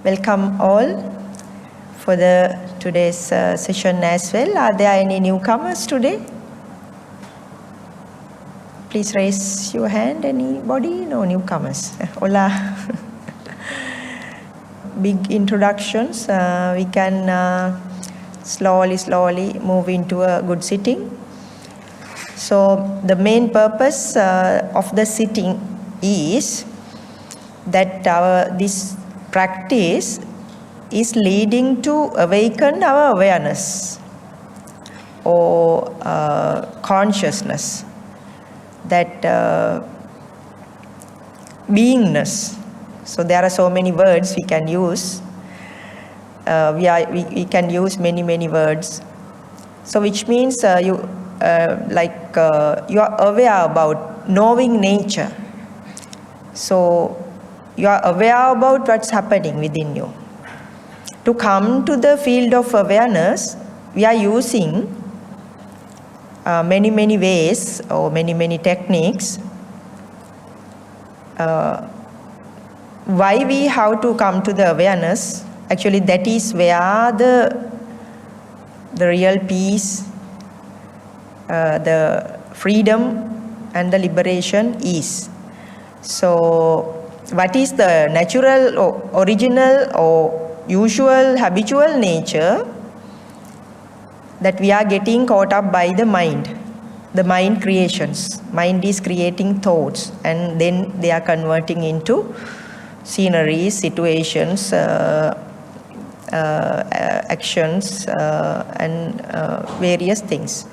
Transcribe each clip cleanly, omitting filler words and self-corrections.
Welcome all for today's session as well. Are there any newcomers today? Please raise your hand. Anybody? No newcomers. Hola. Big introductions. We can slowly move into a good sitting. So the main purpose of the sitting is that this practice is leading to awaken our awareness or consciousness, that beingness. So there are so many words we can use. We can use many words. So which means you are aware about knowing nature. So you are aware about what's happening within you. To come to the field of awareness, we are using many ways or many techniques. Why we have to come to the awareness? Actually, that is where the real peace, the freedom and the liberation is. So what is the natural or original or usual habitual nature? That we are getting caught up by the mind creations. Mind is creating thoughts and then they are converting into sceneries, situations, actions and various things.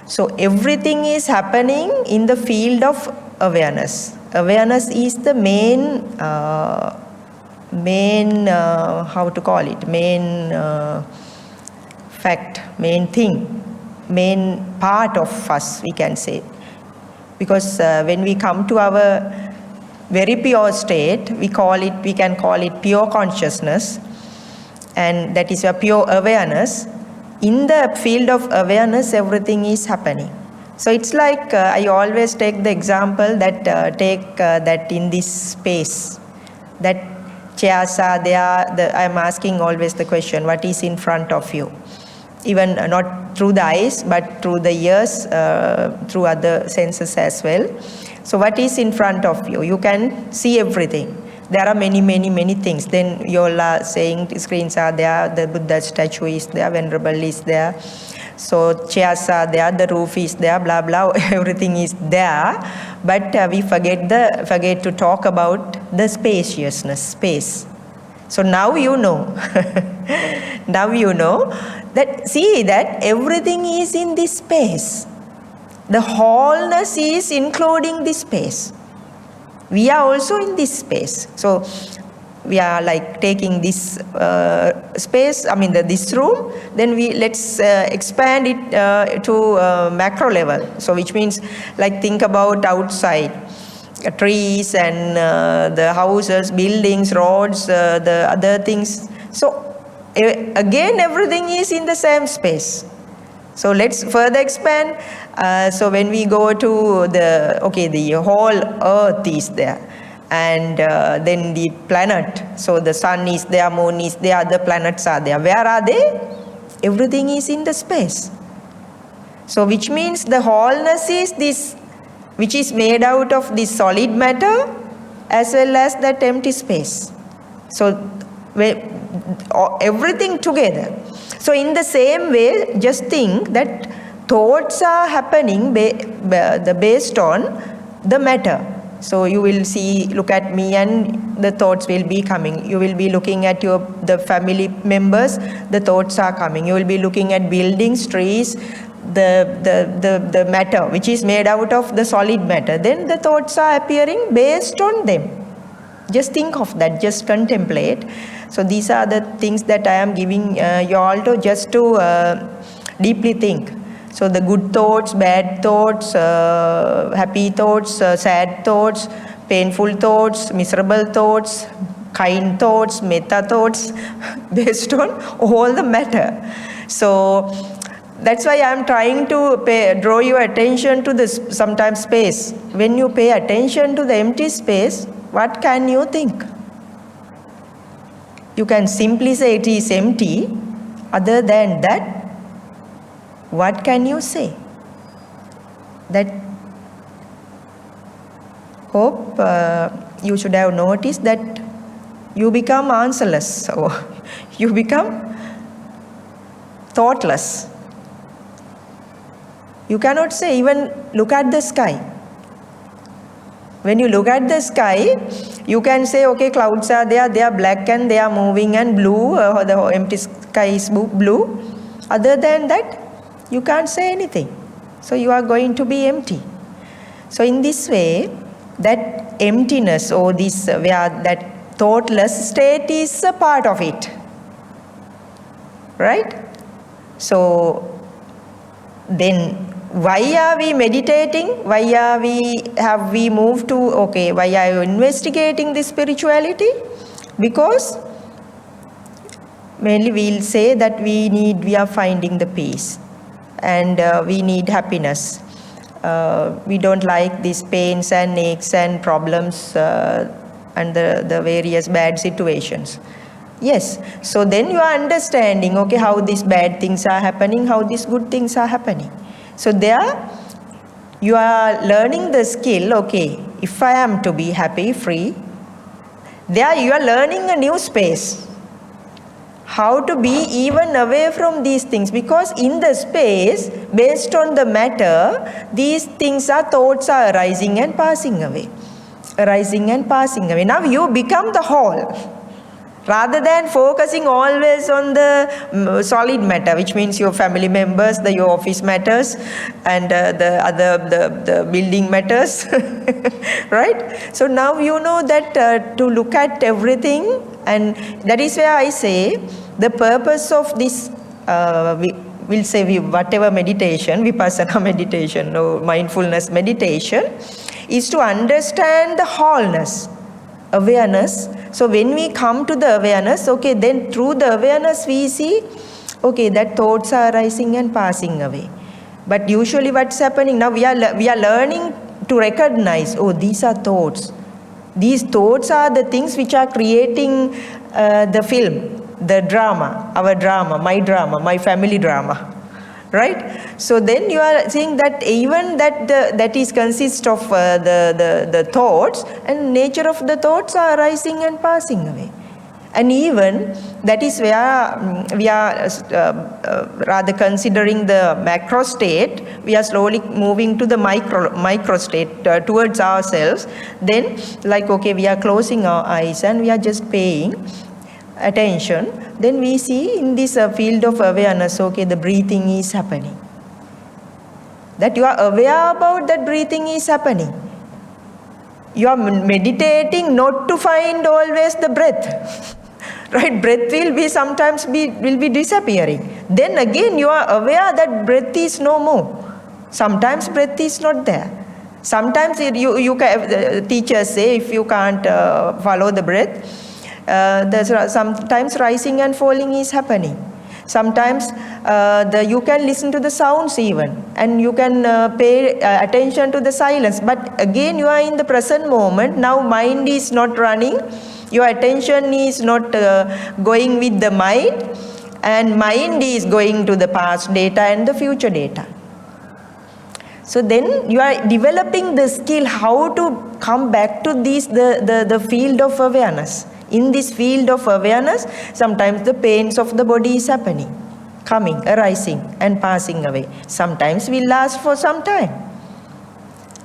So everything is happening in the field of awareness. Awareness is the main fact, main thing, main part of us, we can say. Because when we come to our very pure state, we can call it pure consciousness, and that is a pure awareness. In the field of awareness, everything is happening. So it's like I always take the example that that in this space, that chairs are there. I'm asking always the question, what is in front of you? Even not through the eyes, but through the ears, through other senses as well. So what is in front of you? You can see everything. There are many things. Then you're saying the screens are there, the Buddha statue is there, Venerable is there. So chairs are there, the roof is there, blah blah, everything is there. But we forget to talk about the spaciousness, space. So now you know. Now you know that everything is in this space. The wholeness is including this space. We are also in this space. So we are like taking this space, this room, then let's expand it to macro level. So which means like think about outside, trees and the houses, buildings, roads, the other things. So again everything is in the same space. So let's further expand. So when we go to the whole earth is there. And then the planet, so the sun is there, moon is there, other planets are there. Where are they? Everything is in the space. So which means the wholeness is this, which is made out of this solid matter as well as that empty space. So everything together. So in the same way, just think that thoughts are happening based on the matter. So you will look at me and the thoughts will be coming. You will be looking at the family members, the thoughts are coming. You will be looking at buildings, trees, the matter which is made out of the solid matter. Then the thoughts are appearing based on them. Just think of that, just contemplate. So these are the things that I am giving you all to just to deeply think. So the good thoughts, bad thoughts, happy thoughts, sad thoughts, painful thoughts, miserable thoughts, kind thoughts, metta thoughts, based on all the matter. So that's why I am trying to draw your attention to this sometimes space. When you pay attention to the empty space, what can you think? You can simply say it is empty. Other than that, what can you say? That hope you should have noticed that you become answerless, or you become thoughtless. You cannot say, even look at the sky. When you look at the sky, you can say, okay, clouds are there, they are black and they are moving and blue, the empty sky is blue. Other than that, you can't say anything. So you are going to be empty. So in this way, that emptiness or this, where that thoughtless state is a part of it. Right? So then why are we meditating? Why have we moved to, okay, why are you investigating this spirituality? Because mainly we'll say that we are finding the peace and we need happiness. We don't like these pains and aches and problems and the various bad situations. Yes, so then you are understanding, okay, how these bad things are happening, how these good things are happening. So there you are learning the skill, okay, if I am to be happy, free, there you are learning a new space. How to be even away from these things, because in the space, based on the matter, these things are, thoughts are arising and passing away. Arising and passing away. Now you become the whole. Rather than focusing always on the solid matter, which means your family members, your office matters, and the building matters, right? So now you know that to look at everything, and that is where I say the purpose of this, we'll say whatever meditation, vipassana meditation or mindfulness meditation, is to understand the wholeness, awareness. So when we come to the awareness, okay, then through the awareness we see, okay, that thoughts are arising and passing away. But usually what's happening now, we are learning to recognize, oh, these are thoughts. These thoughts are the things which are creating the film, the drama, our drama, my family drama. Right? So then you are seeing that even that is consist of the thoughts, and nature of the thoughts are arising and passing away. And even that is where we are rather considering the macro state, we are slowly moving to the micro state towards ourselves. Then like, okay, we are closing our eyes and we are just paying attention. Then we see in this field of awareness, okay, the breathing is happening. That you are aware about that breathing is happening. You are meditating not to find always the breath. Right? Breath will be sometimes will be disappearing. Then again you are aware that breath is no more. Sometimes breath is not there. Sometimes you can, teachers say, if you can't follow the breath, there's sometimes rising and falling is happening. Sometimes you can listen to the sounds even, and you can pay attention to the silence. But again, you are in the present moment. Now mind is not running. Your attention is not going with the mind, and mind is going to the past data and the future data. So then you are developing the skill how to come back to the field of awareness. In this field of awareness, sometimes the pains of the body is happening, coming, arising and passing away. Sometimes will last for some time.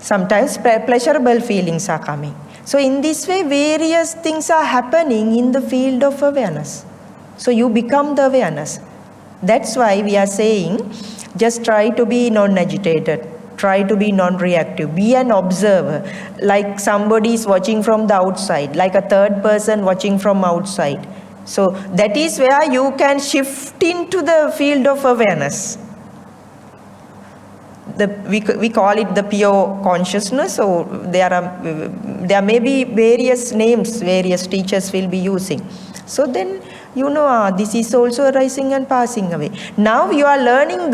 Sometimes pleasurable feelings are coming. So in this way, various things are happening in the field of awareness. So you become the awareness. That's why we are saying, just try to be non-agitated. Try to be non-reactive. Be an observer. Like somebody is watching from the outside. Like a third person watching from outside. So that is where you can shift into the field of awareness. We call it the pure consciousness. So there may be various names, various teachers will be using. So then you know, this is also arising and passing away. Now you are learning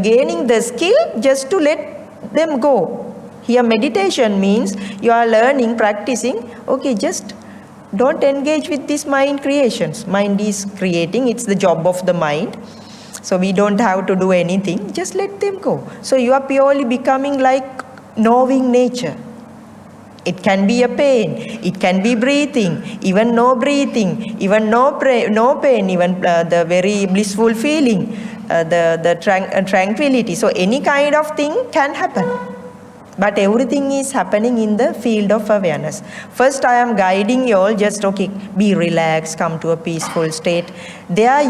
gaining the skill just to let them go. Here meditation means you are learning, practicing, okay, just Don't engage with these mind creations. Mind is creating, it's the job of the mind. So we don't have to do anything, just let them go. So you are purely becoming like knowing nature. It can be a pain, it can be breathing, even no breathing, even no pain, even the very blissful feeling, tranquility. So any kind of thing can happen. But everything is happening in the field of awareness. First, I am guiding you all, just be relaxed, come to a peaceful state. There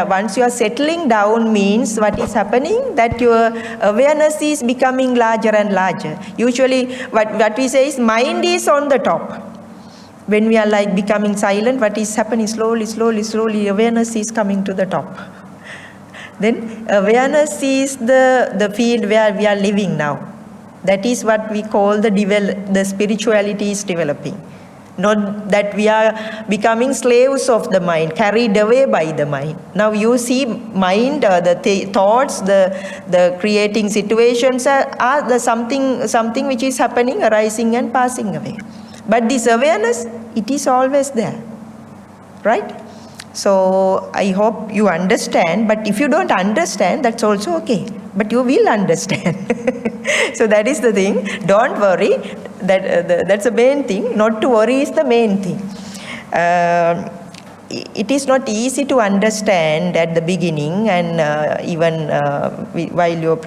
once you are settling down means what is happening, that your awareness is becoming larger and larger. Usually what we say is mind is on the top. When we are like becoming silent, what is happening? Slowly, awareness is coming to the top. Then awareness is the field where we are living now. That is what we call the spirituality is developing. Not that we are becoming slaves of the mind, carried away by the mind. Now you see mind, the thoughts, the creating situations are the something which is happening, arising and passing away. But this awareness, it is always there. Right? So I hope you understand, but if you don't understand, that's also okay. But you will understand. So that is the thing. Don't worry. That's the main thing. Not to worry is the main thing. It is not easy to understand at the beginning, and even while you're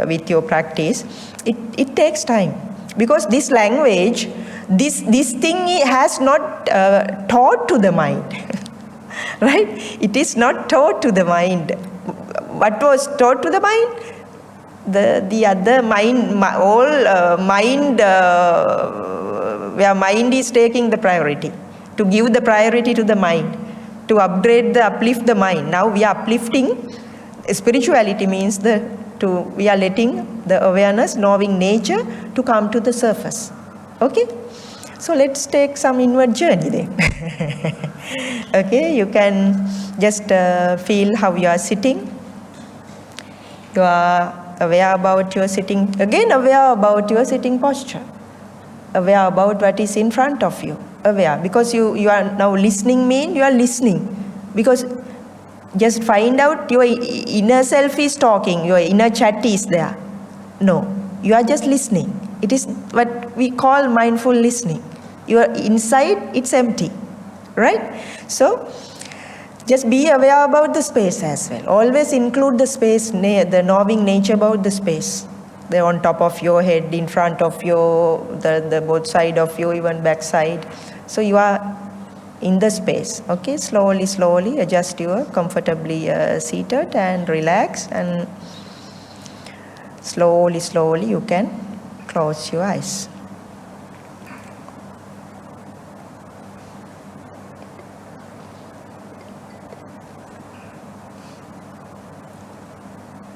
with your practice, it takes time, because this language, this thing has not taught to the mind. Right? It is not taught to the mind. What was taught to the mind? The other mind, mind, where mind is taking the priority, to give the priority to the mind, to uplift the mind. Now we are uplifting. Spirituality means we are letting the awareness, knowing nature, to come to the surface. Okay? So let's take some inward journey then. Okay, you can just feel how you are sitting. You are aware about your sitting, again aware about your sitting posture. Aware about what is in front of you. Aware, because you are now listening, mean you are listening. Because just find out your inner self is talking, your inner chat is there. No, you are just listening. It is what we call mindful listening. You are inside, it's empty. Right? So, just be aware about the space as well. Always include the space, the knowing nature about the space. They're on top of your head, in front of you, the both side of you, even back side. So you are in the space. Okay, slowly adjust your comfortably seated and relax, and slowly you can close your eyes.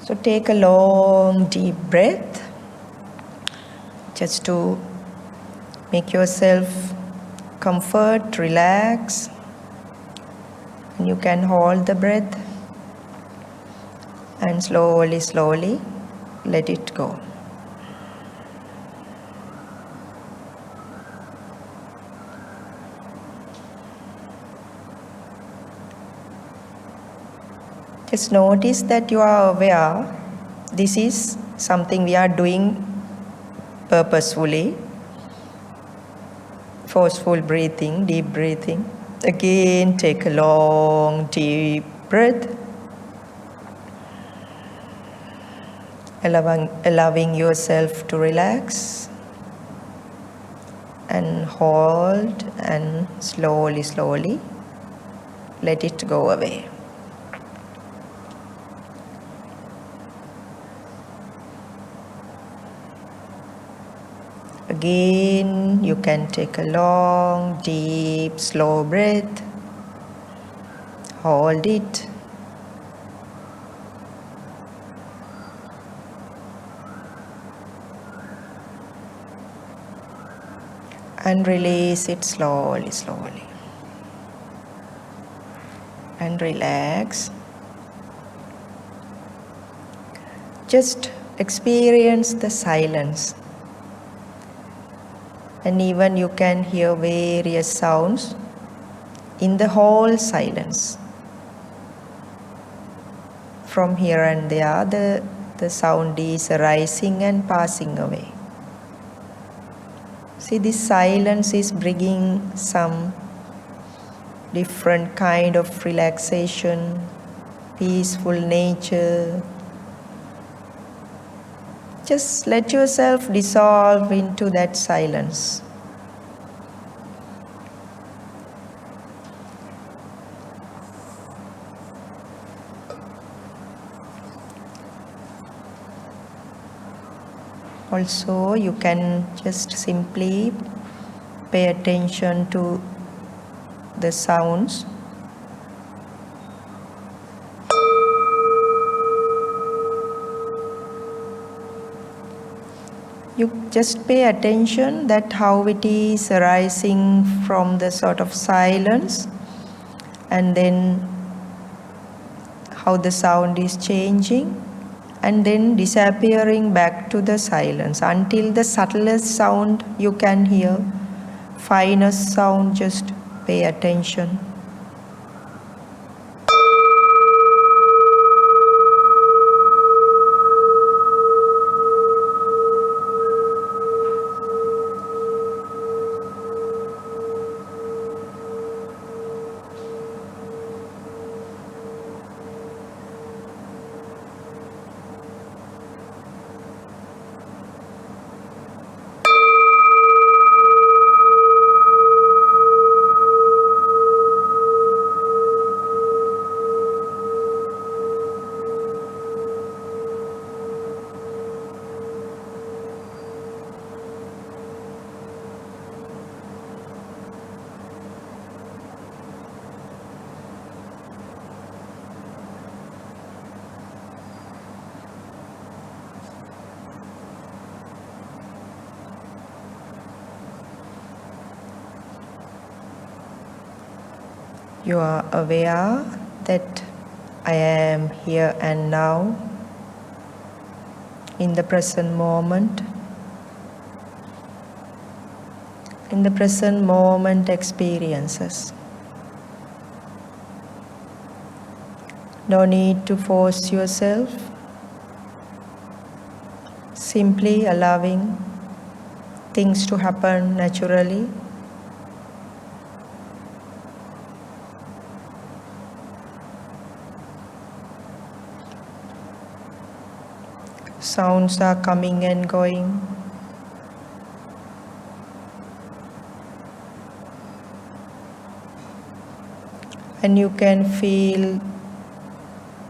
So take a long deep breath, just to make yourself comfort, relax, and you can hold the breath and slowly let it go. Just notice that you are aware. This is something we are doing purposefully. Forceful breathing, deep breathing. Again, take a long, deep breath. Allowing yourself to relax. And hold, and slowly let it go away. Again, you can take a long, deep, slow breath. Hold it. And release it slowly. And relax. Just experience the silence. And even you can hear various sounds in the whole silence. From here and there, the sound is arising and passing away. See, this silence is bringing some different kind of relaxation, peaceful nature. Just let yourself dissolve into that silence. Also, you can just simply pay attention to the sounds. You just pay attention that how it is arising from the sort of silence, and then how the sound is changing, and then disappearing back to the silence until the subtlest sound you can hear, finest sound, just pay attention. You are aware that I am here and now, in the present moment. In the present moment experiences. No need to force yourself. Simply allowing things to happen naturally. Sounds are coming and going. And you can feel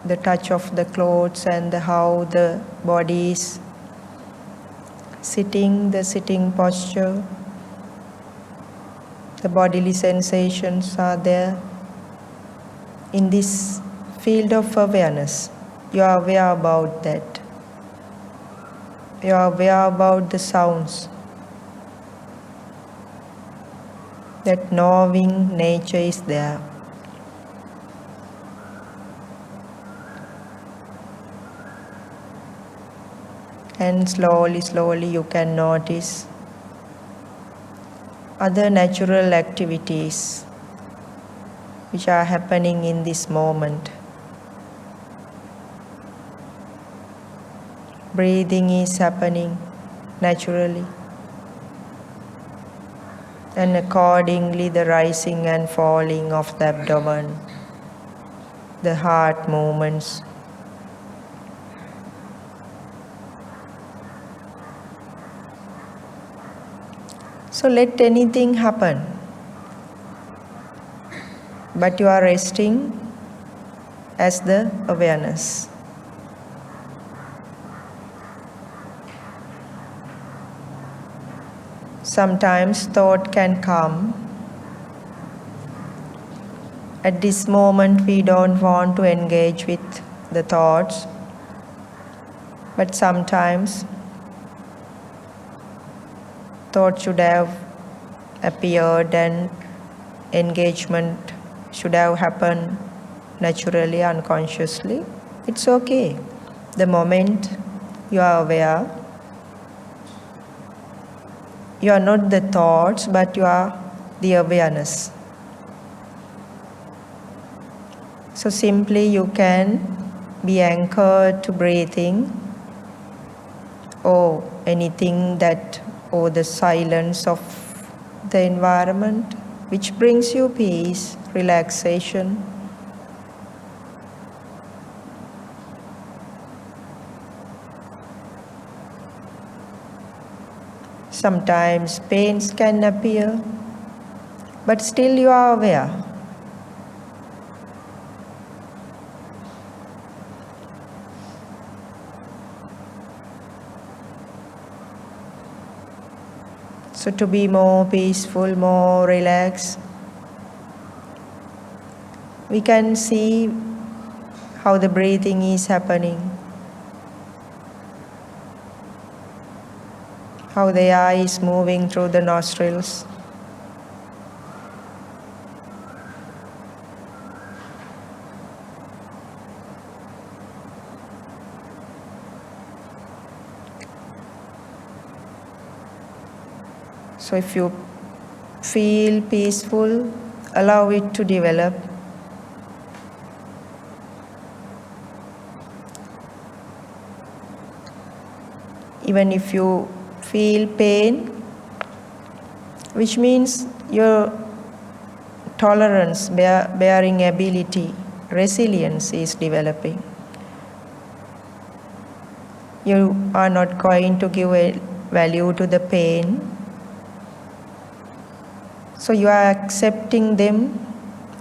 the touch of the clothes and how the body is sitting, the sitting posture. The bodily sensations are there. In this field of awareness, you are aware about that. You are aware about the sounds. That knowing nature is there. And slowly, slowly you can notice other natural activities which are happening in this moment. Breathing is happening naturally, and accordingly the rising and falling of the abdomen, the heart movements. So let anything happen, but you are resting as the awareness. Sometimes thought can come. At this moment we don't want to engage with the thoughts, but sometimes thought should have appeared and engagement should have happened naturally, unconsciously. It's okay. The moment you are aware, You are not the thoughts, but you are the awareness. So simply you can be anchored to breathing or anything that, or the silence of the environment, which brings you peace, relaxation. Sometimes pains can appear, but still you are aware. So to be more peaceful, more relaxed, we can see how the breathing is happening, how the air is moving through the nostrils. So if you feel peaceful, allow it to develop. Even if you feel pain, which means your tolerance, bearing ability, resilience is developing. You are not going to give a value to the pain. So you are accepting them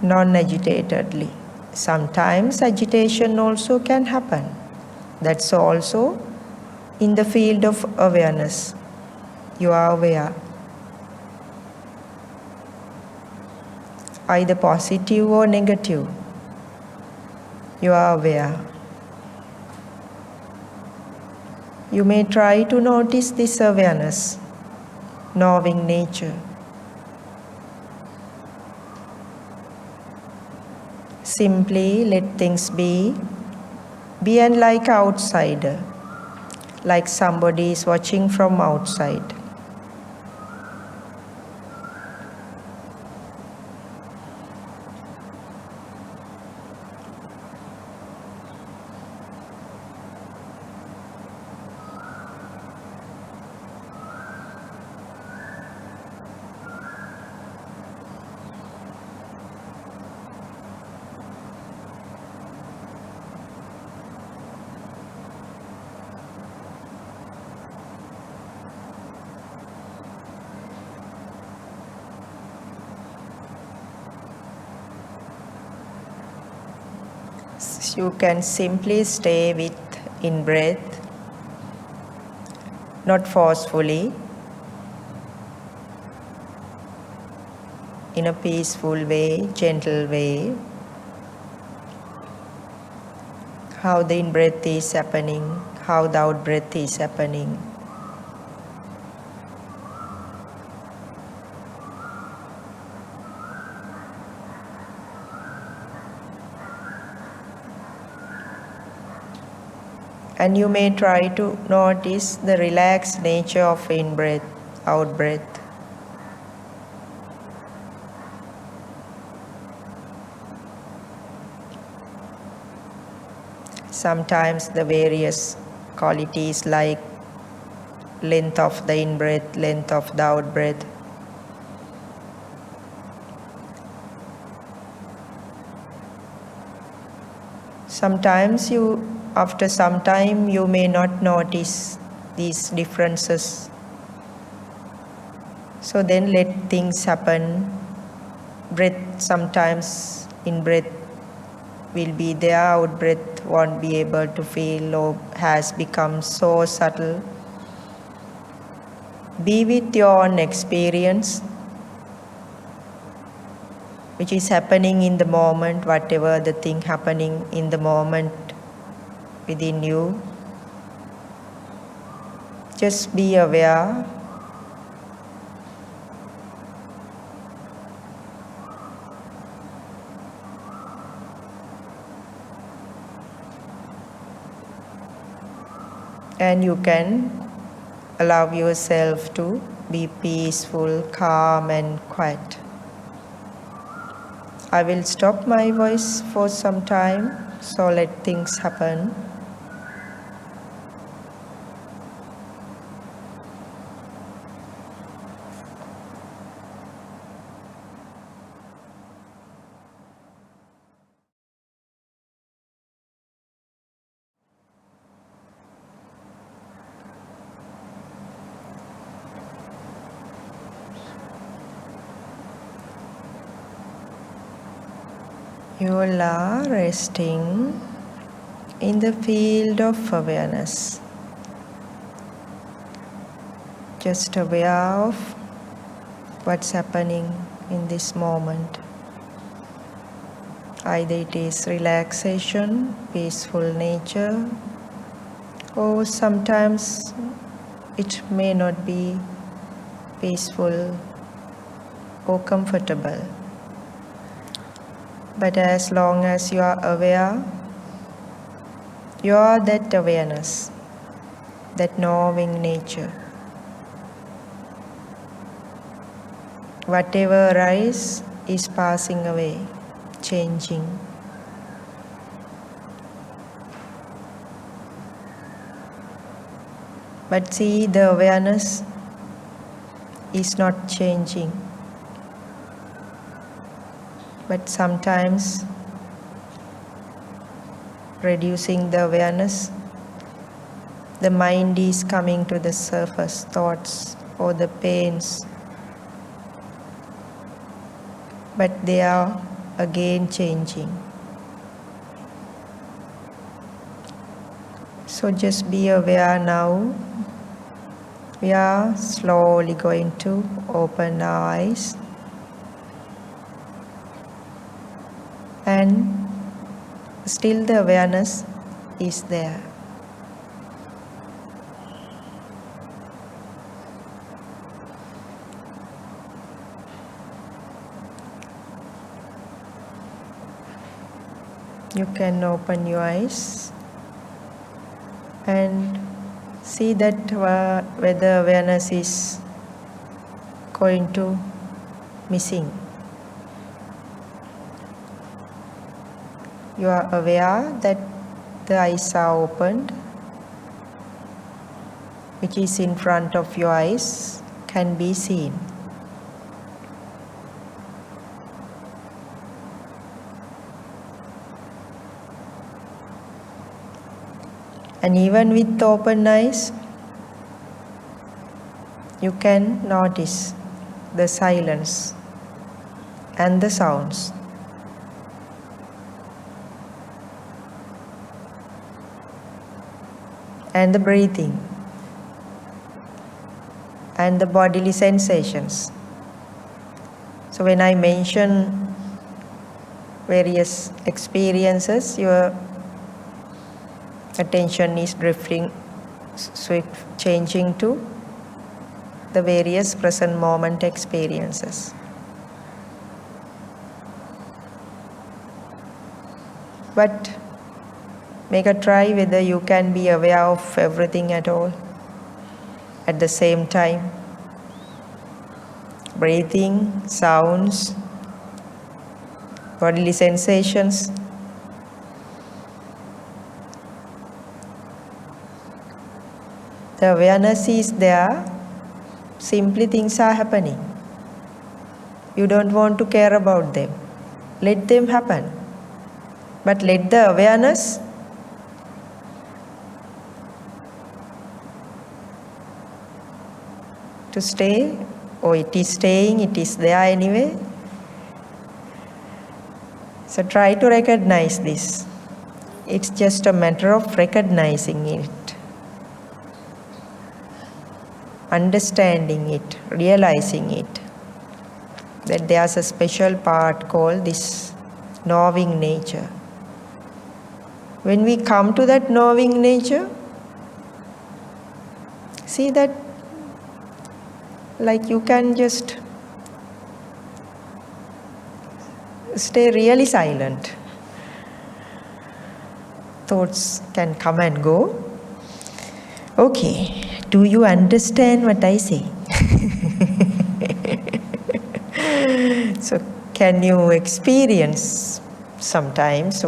non-agitatedly. Sometimes agitation also can happen. That's also in the field of awareness. You are aware. Either positive or negative. You are aware. You may try to notice this awareness, knowing nature. Simply let things be and like outsider, like somebody is watching from outside. You can simply stay with in-breath, not forcefully, in a peaceful way, gentle way. How the in-breath is happening, how the out-breath is happening. And you may try to notice the relaxed nature of in-breath, out-breath. Sometimes the various qualities like length of the in-breath, length of the out-breath. Sometimes after some time, you may not notice these differences. So then let things happen. Breath, sometimes in-breath will be there, out-breath won't be able to feel or has become so subtle. Be with your own experience, which is happening in the moment, whatever the thing happening in the moment within you. Just be aware. And you can allow yourself to be peaceful, calm and quiet. I will stop my voice for some time, so let things happen. You are resting in the field of awareness, just aware of what's happening in this moment. Either it is relaxation, peaceful nature, or sometimes it may not be peaceful or comfortable. But as long as you are aware, you are that awareness, that knowing nature. Whatever arises is passing away, changing. But see, the awareness is not changing. But sometimes reducing the awareness, the mind is coming to the surface, thoughts or the pains. But they are again changing. So just be aware now. We are slowly going to open our eyes. And still the awareness is there. You can open your eyes and see that whether awareness is going to missing. You are aware that the eyes are opened, which is in front of your eyes can be seen. And even with open eyes, you can notice the silence and the sounds. And the breathing and the bodily sensations. So when I mention various experiences, your attention is drifting, changing to the various present moment experiences. But make a try whether you can be aware of everything at all at the same time. Breathing, sounds, bodily sensations. The awareness is there, simply things are happening. You don't want to care about them. Let them happen. But let the awareness to stay, or it is staying, it is there anyway. So try to recognize this. It's just a matter of recognizing it, understanding it, realizing it, that there's a special part called this knowing nature. When we come to that knowing nature, see that like you can just stay really silent. Thoughts can come and go. Okay, do you understand what I say? So can you experience sometimes?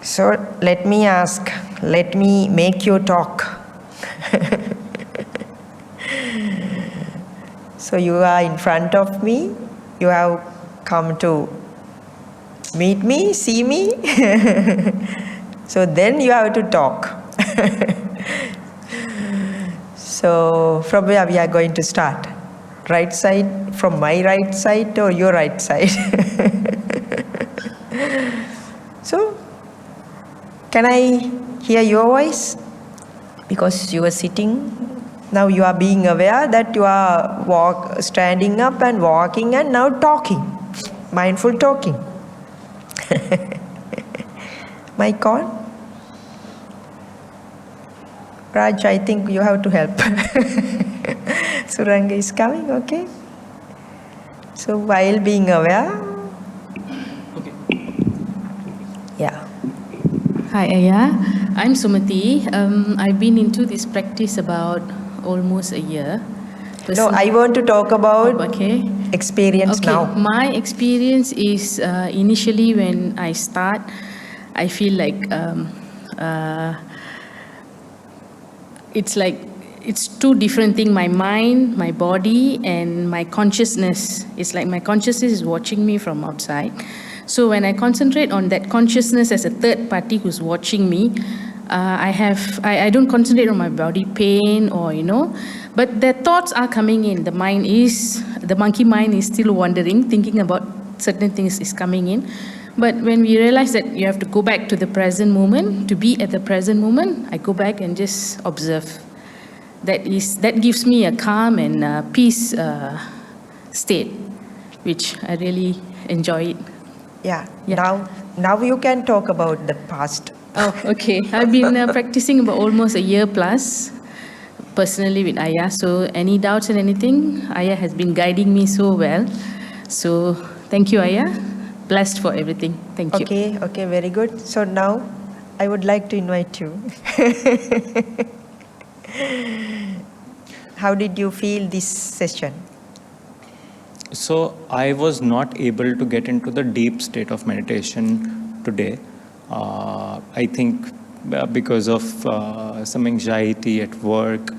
So let me ask, let me make you talk. So you are in front of me, you have come to meet me, see me. So then you have to talk. So from where we are going to start? Right side, from my right side or your right side? So, can I hear your voice? Because you are sitting, now you are being aware that you are standing up and walking and now talking, mindful talking. Mic on? Raj, I think you have to help. Suranga is coming, okay? So while being aware, okay. Yeah. Hi Ayya, I'm Sumati. I've been into this practice about almost a year. No, I want to talk about experience Okay, now. my experience is initially when I start, I feel like it's two different things. My mind, my body, and my consciousness. It's like my consciousness is watching me from outside. So when I concentrate on that consciousness as a third party who's watching me, I don't concentrate on my body pain or but the thoughts are coming in. The monkey mind is still wandering, thinking about certain things is coming in. But when we realize that you have to go back to the present moment, to be at the present moment, I go back and just observe. That gives me a calm and peace state, which I really enjoy it. Yeah. Now you can talk about the past. Oh, okay. I've been practicing about almost a year plus, personally with Ayya. So any doubts and anything, Ayya has been guiding me so well. So thank you, Ayya. Blessed for everything. Thank you. Okay, very good. So now I would like to invite you. How did you feel this session? So I was not able to get into the deep state of meditation today. I think because of some anxiety at work,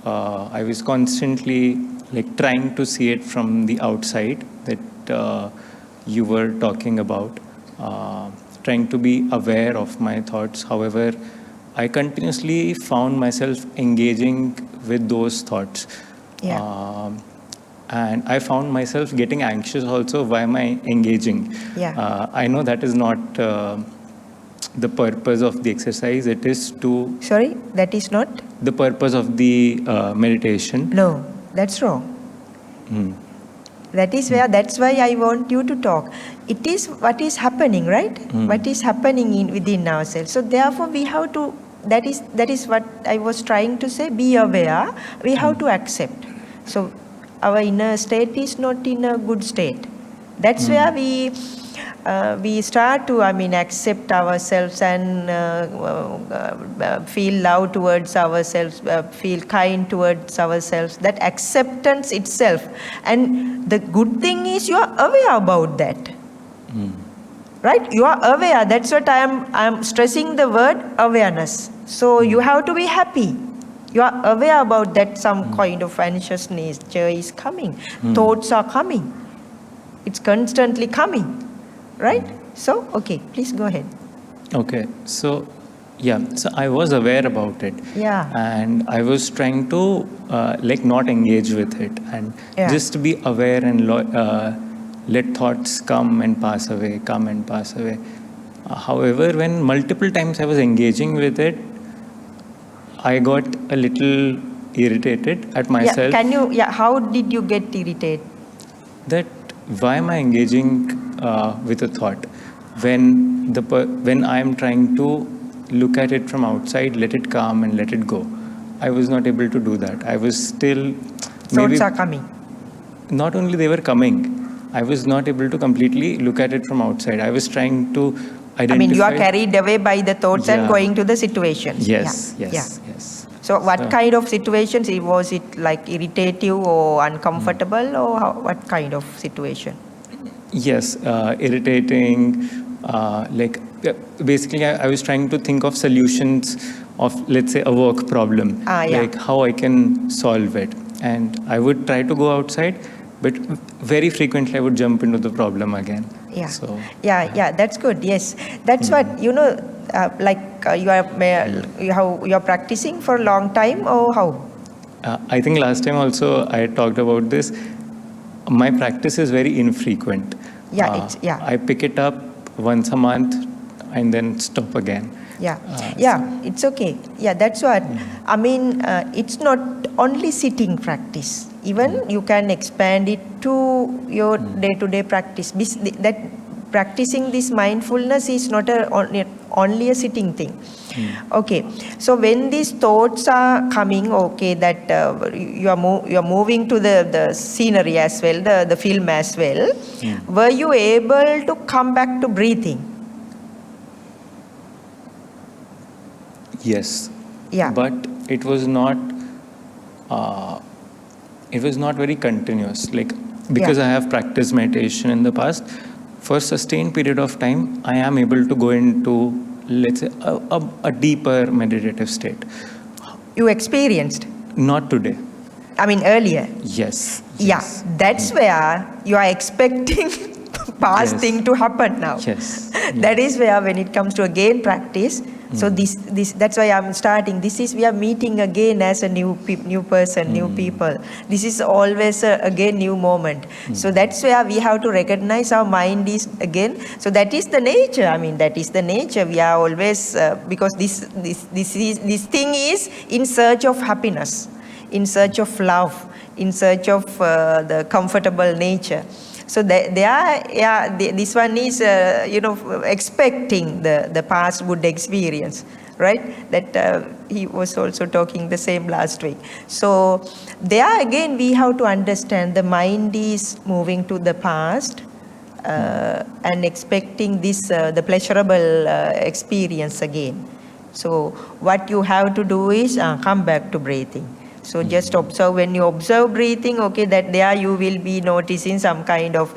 I was constantly trying to see it from the outside that you were talking about, trying to be aware of my thoughts. However, I continuously found myself engaging with those thoughts. Yeah. And I found myself getting anxious also. Why am I engaging? Yeah. I know that is not the purpose of the exercise. It is to... Sorry, that is not? The purpose of the meditation. No, that's wrong. That is where, that's why I want you to talk. It is what is happening, right? What is happening within ourselves. So therefore we have to, that is what I was trying to say, be aware. We have to accept. So our inner state is not in a good state. That's where we start to, accept ourselves and feel love towards ourselves, feel kind towards ourselves. That acceptance itself. And the good thing is you are aware about that. Right? You are aware. That's what I am stressing the word awareness. So you have to be happy. You are aware about that some kind of anxious nature is coming. Thoughts are coming. It's constantly coming. Right? So, okay, please go ahead. Okay, so I was aware about it. Yeah. And I was trying to not engage with it and just be aware and let thoughts come and pass away. However, when multiple times I was engaging with it, I got a little irritated at myself. How did you get irritated? That why am I engaging with a thought when I am trying to look at it from outside, let it come and let it go. I was not able to do that. I was still... Thoughts are coming. Not only they were coming, I was not able to completely look at it from outside. I was trying to I mean, you are carried away by the thoughts and Yeah. going to the situations. Yes, Yeah. yes, Yeah. yes. So what kind of situations? Was it like irritative or uncomfortable, or what kind of situation? Yes, irritating. Basically, I was trying to think of solutions of, let's say, a work problem, Yeah. like how I can solve it. And I would try to go outside, but very frequently I would jump into the problem again. Yeah. So, Yeah, that's good. Yes, that's what, you are practicing for a long time, or how? I think last time also I talked about this. My practice is very infrequent. Yeah, I pick it up once a month and then stop again. It's okay. Yeah, that's what. I mean, it's not only sitting practice. Even you can expand it to your day-to-day practice. That practicing this mindfulness is not only a sitting thing. Okay, so when these thoughts are coming, okay, that you are moving to the scenery as well, the film as well. Were you able to come back to breathing? Yes. Yeah. But it was not. It was not very continuous. Because I have practiced meditation in the past, for a sustained period of time, I am able to go into, let's say, a deeper meditative state. You experienced? Not today. I mean, earlier. Yes. Yeah, that's where you are expecting past thing to happen now. Yes. That is where, when it comes to again practice, so this that's why I'm starting. We are meeting again as a new person, new people. This is always again new moment. So that's where we have to recognize our mind is again. So that is the nature. I mean, that is the nature. We are always because this thing is in search of happiness, in search of love, in search of the comfortable nature. So this one is, expecting the past good experience, right? That he was also talking the same last week. So there again, we have to understand the mind is moving to the past and expecting this, the pleasurable experience again. So what you have to do is come back to breathing. So just observe. When you observe breathing, okay, that there you will be noticing some kind of,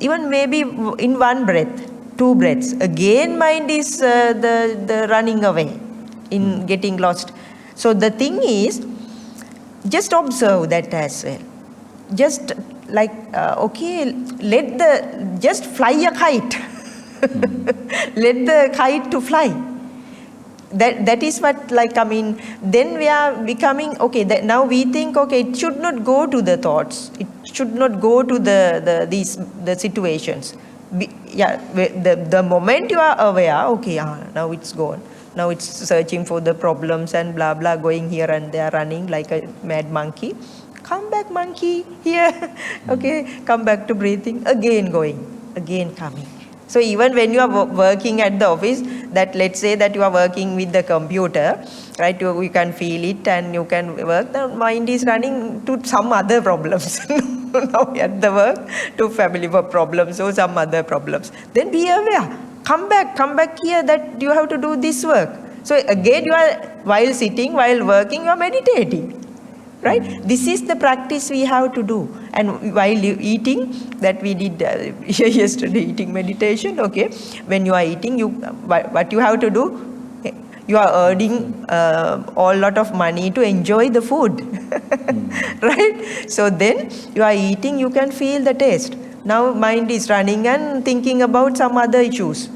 even maybe in one breath, two breaths, again mind is the running away, in getting lost. So the thing is, just observe that as well. Just like, okay, just fly a kite. Let the kite to fly. That is what, then we are becoming, okay, now we think, okay, it should not go to the thoughts. It should not go to the situations. The moment you are aware, okay, now it's gone. Now it's searching for the problems and blah, blah, going here and there, running like a mad monkey. Come back, monkey, here. Okay, come back to breathing, again going, again coming. So even when you are working at the office, that let's say that you are working with the computer, right? You can feel it and you can work. The mind is running to some other problems. Now at the work, to family problems or some other problems. Then be aware. Come back here that you have to do this work. So again, you are, while sitting, while working, you are meditating. Right? This is the practice we have to do. And while eating, that we did yesterday, eating meditation, okay. When you are eating, what you have to do, you are earning a lot of money to enjoy the food. Right? So then you are eating, you can feel the taste. Now mind is running and thinking about some other issues.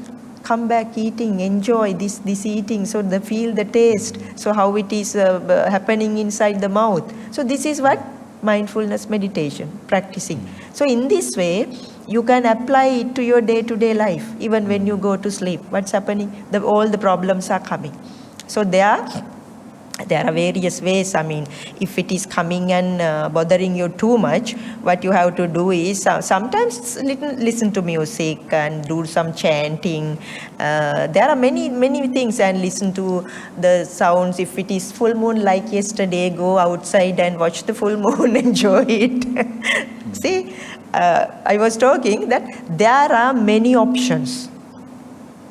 Come back eating, enjoy this eating, so feel the taste, so how it is happening inside the mouth. So this is what mindfulness meditation, practicing. So in this way, you can apply it to your day-to-day life, even when you go to sleep. What's happening? All the problems are coming. So there are various ways. I mean, if it is coming and bothering you too much, what you have to do is sometimes listen to music and do some chanting. There are many things, and listen to the sounds. If it is full moon like yesterday, go outside and watch the full moon, enjoy it. See, I was talking that there are many options.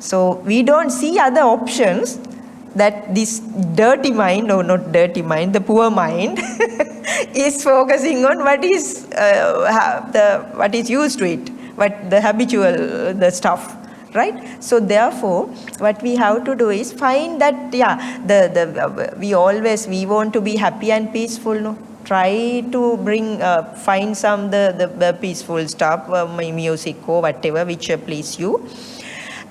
So we don't see other options, that this dirty mind, or not dirty mind, the poor mind is focusing on what is what is used to it, what the habitual, the stuff, right? So therefore, what we have to do is find that, we want to be happy and peaceful, no? Try to find some the peaceful stuff, music or whatever, which please you.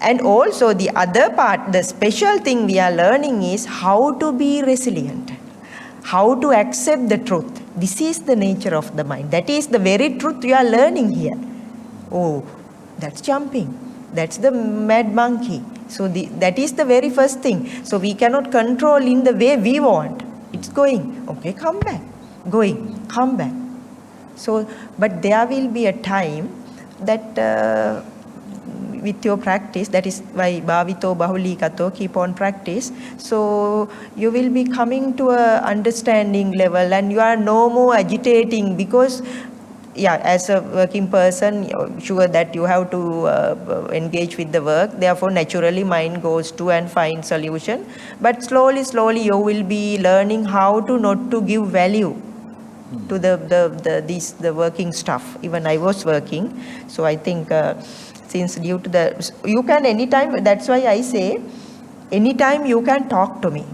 And also the other part, the special thing we are learning is how to be resilient, how to accept the truth. This is the nature of the mind. That is the very truth you are learning here. Oh, that's jumping. That's the mad monkey. So that is the very first thing. So we cannot control in the way we want. It's going, okay, come back. Going, come back. So, but there will be a time that with your practice, that is why bhavito bahulikato, keep on practice. So you will be coming to a understanding level, and you are no more agitating, because as a working person, you're sure that you have to engage with the work. Therefore, naturally, mind goes to and find solution. But slowly, you will be learning how to not to give value to the working stuff. Even I was working, so I think since due to you can anytime. That's why I say, anytime you can talk to me.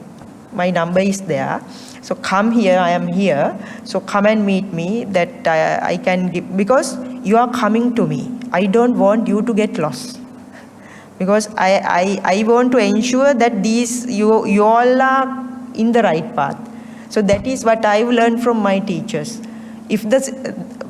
My number is there. So come here, I am here. So come and meet me, that I can give, because you are coming to me. I don't want you to get lost, because I want to ensure that you all are in the right path. So that is what I've learned from my teachers.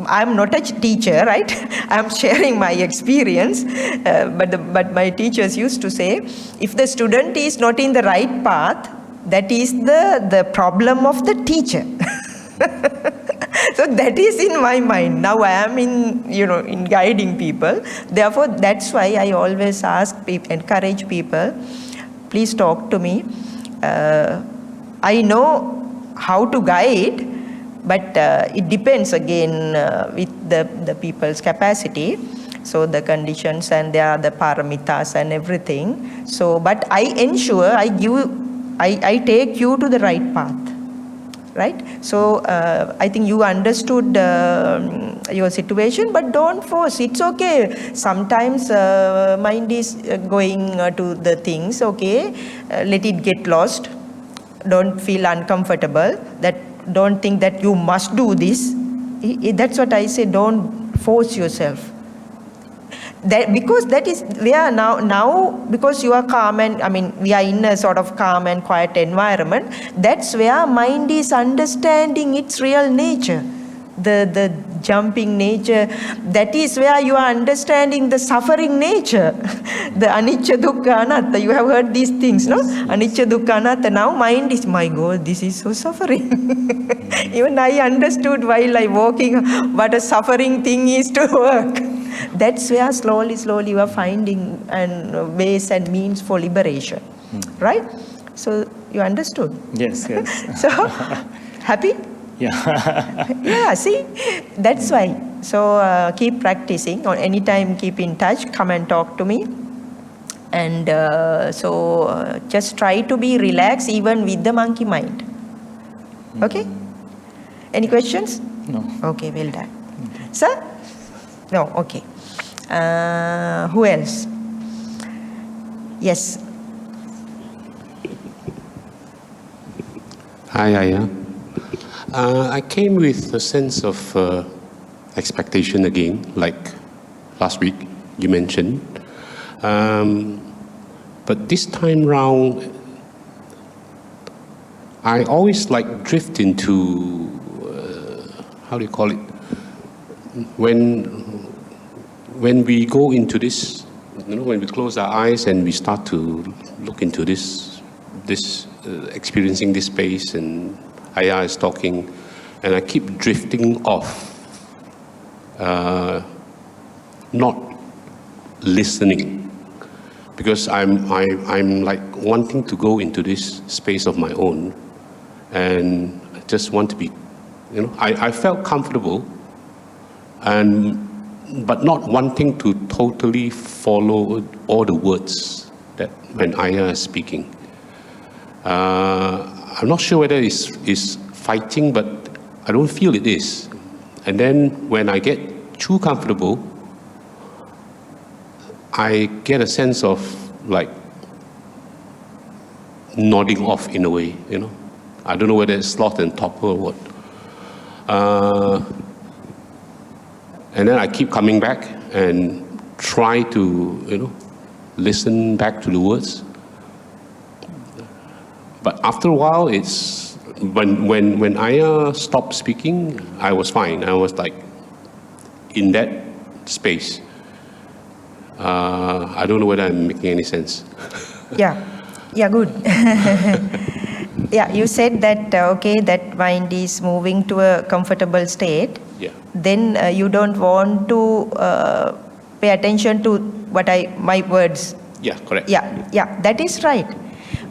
I'm not a teacher, right? I'm sharing my experience, but my teachers used to say, if the student is not in the right path, that is the problem of the teacher. So that is in my mind. Now I am in guiding people. Therefore, that's why I always encourage people, please talk to me. I know how to guide, but it depends again with the people's capacity. So the conditions, and there are the paramitas and everything. So, but I ensure I take you to the right path, right? So I think you understood your situation, but don't force. It's okay. Sometimes mind is going to the things, okay, let it get lost. Don't feel uncomfortable. Don't think that you must do this. That's what I say. Don't force yourself. Because that is where now because you are calm, and we are in a sort of calm and quiet environment. That's where mind is understanding its real nature, the jumping nature. That is where you are understanding the suffering nature, the anicca dukkha anatta. You have heard these things, no? Anicca dukkha anatta. Now mind is, my God, this is so suffering. Even I understood while I walking what a suffering thing is to work. That's where slowly you are finding ways and means for liberation, right? So you understood? Yes. So happy? Yeah. Yeah, see, that's why. So keep practicing, or anytime keep in touch, come and talk to me. And just try to be relaxed even with the monkey mind. Okay? Any questions? No. Okay, well done. Sir? No, okay. Who else? Yes. Hi, Ayya. I came with a sense of expectation again, like last week you mentioned. But this time round, I always drift into, how do you call it? When we go into this, when we close our eyes and we start to look into this experiencing this space, and Ayya is talking, and I keep drifting off, not listening, because I'm wanting to go into this space of my own, and I just want to be, I felt comfortable, but not wanting to totally follow all the words that when Ayya is speaking. I'm not sure whether it's fighting, but I don't feel it is. And then when I get too comfortable, I get a sense of like nodding off in a way, you know. I don't know whether it's sloth and topper or what. And then I keep coming back and try to, you know, listen back to the words. But after a while, it's when Ayya stopped speaking, I was fine. I was like in that space. I don't know whether I'm making any sense. Yeah, good. Yeah, you said that, okay, that mind is moving to a comfortable state. Yeah. Then you don't want to pay attention to my words. Yeah, correct. Yeah, that is right.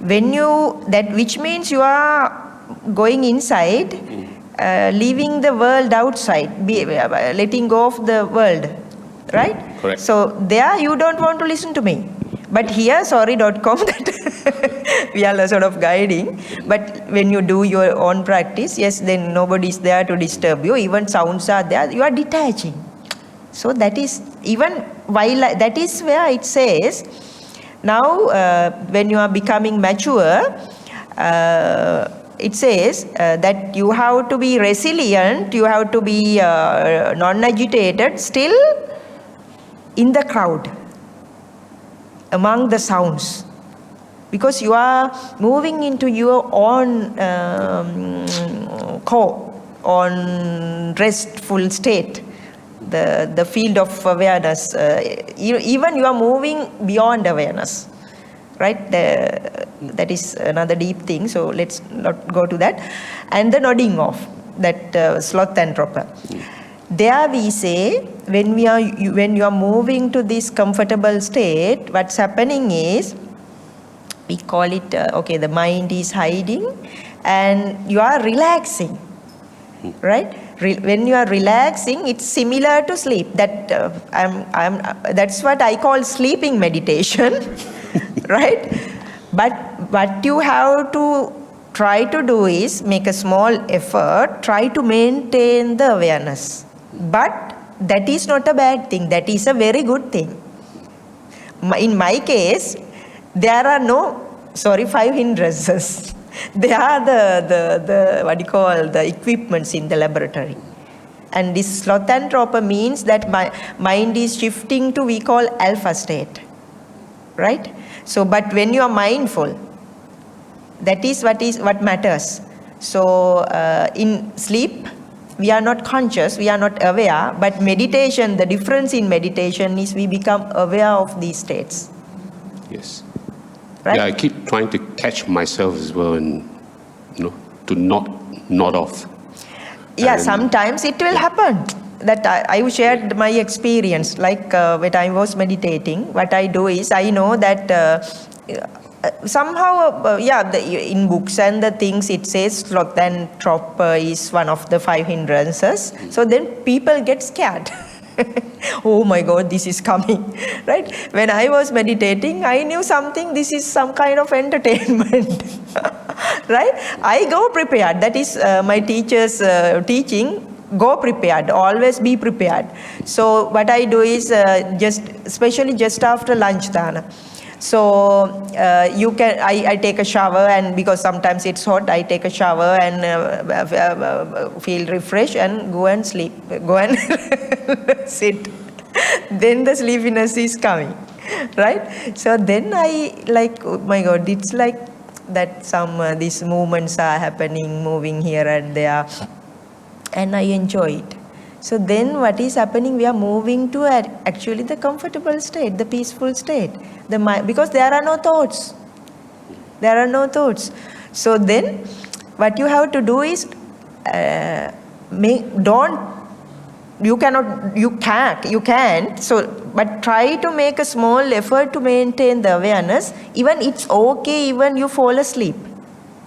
When which means you are going inside, leaving the world outside, letting go of the world, right? Correct. So there you don't want to listen to me. But here, sorry.com, that we are sort of guiding. But when you do your own practice, yes, then nobody is there to disturb you. Even sounds are there, you are detaching. So that is, even while, that is where it says, now when you are becoming mature, it says that you have to be resilient, you have to be non-agitated, still in the crowd, among the sounds, because you are moving into your own core, on restful state, the field of awareness. Even you are moving beyond awareness, right? That is another deep thing, so let's not go to that. And the nodding off, that sloth and topper. There we say, when you are moving to this comfortable state, what's happening is, we call it, the mind is hiding and you are relaxing, right? When you are relaxing, it's similar to sleep. That's what I call sleeping meditation, right? But what you have to try to do is make a small effort, try to maintain the awareness. But that is not a bad thing, that is a very good thing. In my case, there are 5 hindrances. They are the equipments in the laboratory. And this sloth and torpor means that my mind is shifting to, we call, alpha state, right? So, but when you are mindful, that is what matters. So, in sleep, we are not conscious, we are not aware, but meditation, the difference in meditation is we become aware of these states. Yes. Right? Yeah, I keep trying to catch myself as well, and to not nod off. Yeah, and sometimes it will happen. That I shared my experience. Like when I was meditating, what I do is, I know that somehow, in books and the things it says sloth and torpor is one of the 5 hindrances. So then people get scared. Oh my God, this is coming, right? When I was meditating, I knew something, this is some kind of entertainment, right? I go prepared. That is my teacher's teaching, go prepared, always be prepared. So what I do is especially just after lunch, Dana. So I take a shower, and because sometimes it's hot, I take a shower and feel refreshed and go and sleep, go and sit. Then the sleepiness is coming, right? So then I oh my God, it's like that these movements are happening, moving here and there, and I enjoy it. So then what is happening, we are moving to actually the comfortable state, the peaceful state, because there are no thoughts. There are no thoughts. So then what you have to do is, you can't, but try to make a small effort to maintain the awareness. Even it's okay, even you fall asleep.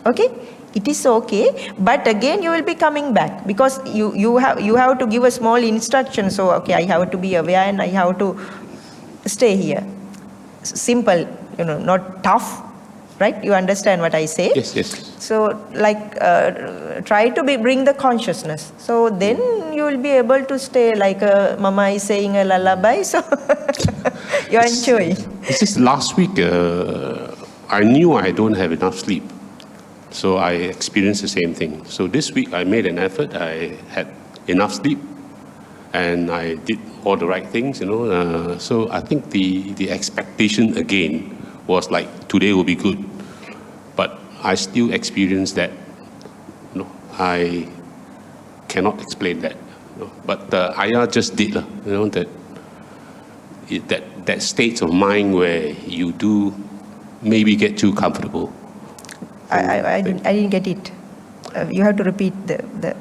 Okay? It is okay, but again you will be coming back, because you have to give a small instruction. So okay, I have to be aware and I have to stay here. Simple not tough, right? You understand what I say? Yes, yes. So like try to bring the consciousness. So then you will be able to stay like Mama is saying a lullaby. So you're enjoying. It's just last week, I knew I don't have enough sleep. So I experienced the same thing. So this week I made an effort. I had enough sleep and I did all the right things, so I think the expectation again was like, today will be good. But I still experience that, I cannot explain that. But Ayya just did, that state of mind where you do maybe get too comfortable. I didn't get it. You have to repeat the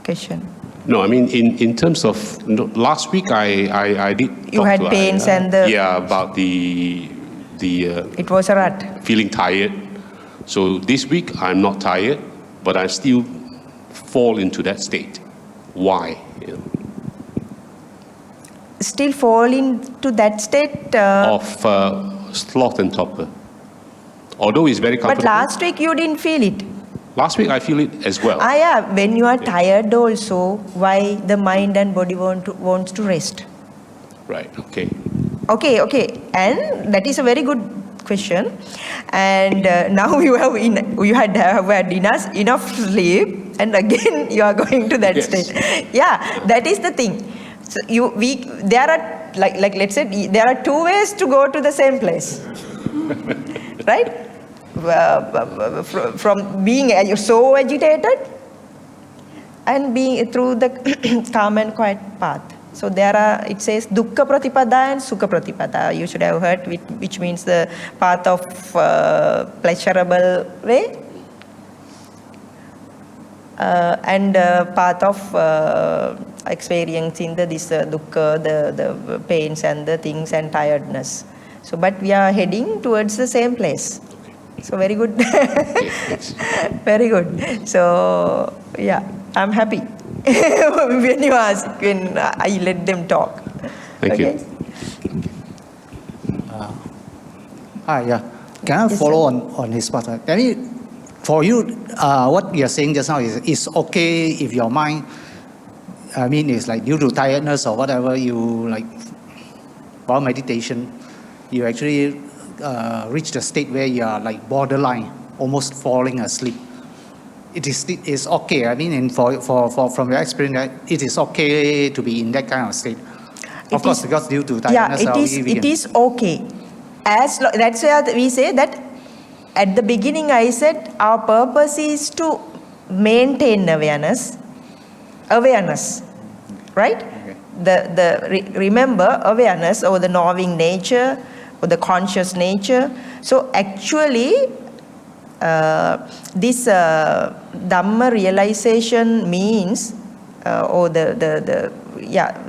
question. No, I mean in terms of last week I did. You had pains and about the. It was a rut. Feeling tired. So this week I'm not tired, but I still fall into that state. Why? Still fall into that state of sloth and torpor. Although it's very comfortable. But last week you didn't feel it. Last week I feel it as well. When you are tired also, why the mind and body wants to rest? Right, okay. Okay. And that is a very good question. And now you have had enough sleep, and again you are going to that state. Yeah, that is the thing. So there are like let's say there are two ways to go to the same place, right? From being so agitated and being through the calm and quiet path. So it says dukkha pratipada and sukha pratipada. You should have heard, which means the path of pleasurable way and path of experiencing this dukkha, the pains and the things and tiredness. So, but we are heading towards the same place. So very good. Very good. So yeah, I'm happy when you ask, when I let them talk. Thank you. Hi, yeah. Can I follow on his part? For you, what you're saying just now is okay if your mind, is like due to tiredness or whatever, you like, while meditation, you actually reach the state where you are like borderline, almost falling asleep. It is okay. And from your experience, it is okay to be in that kind of state. Of course, because due to tiredness. Yeah, it is okay. That's why we say that at the beginning I said our purpose is to maintain awareness, right? Okay. Remember awareness or the knowing nature or the conscious nature. So actually this Dhamma realization means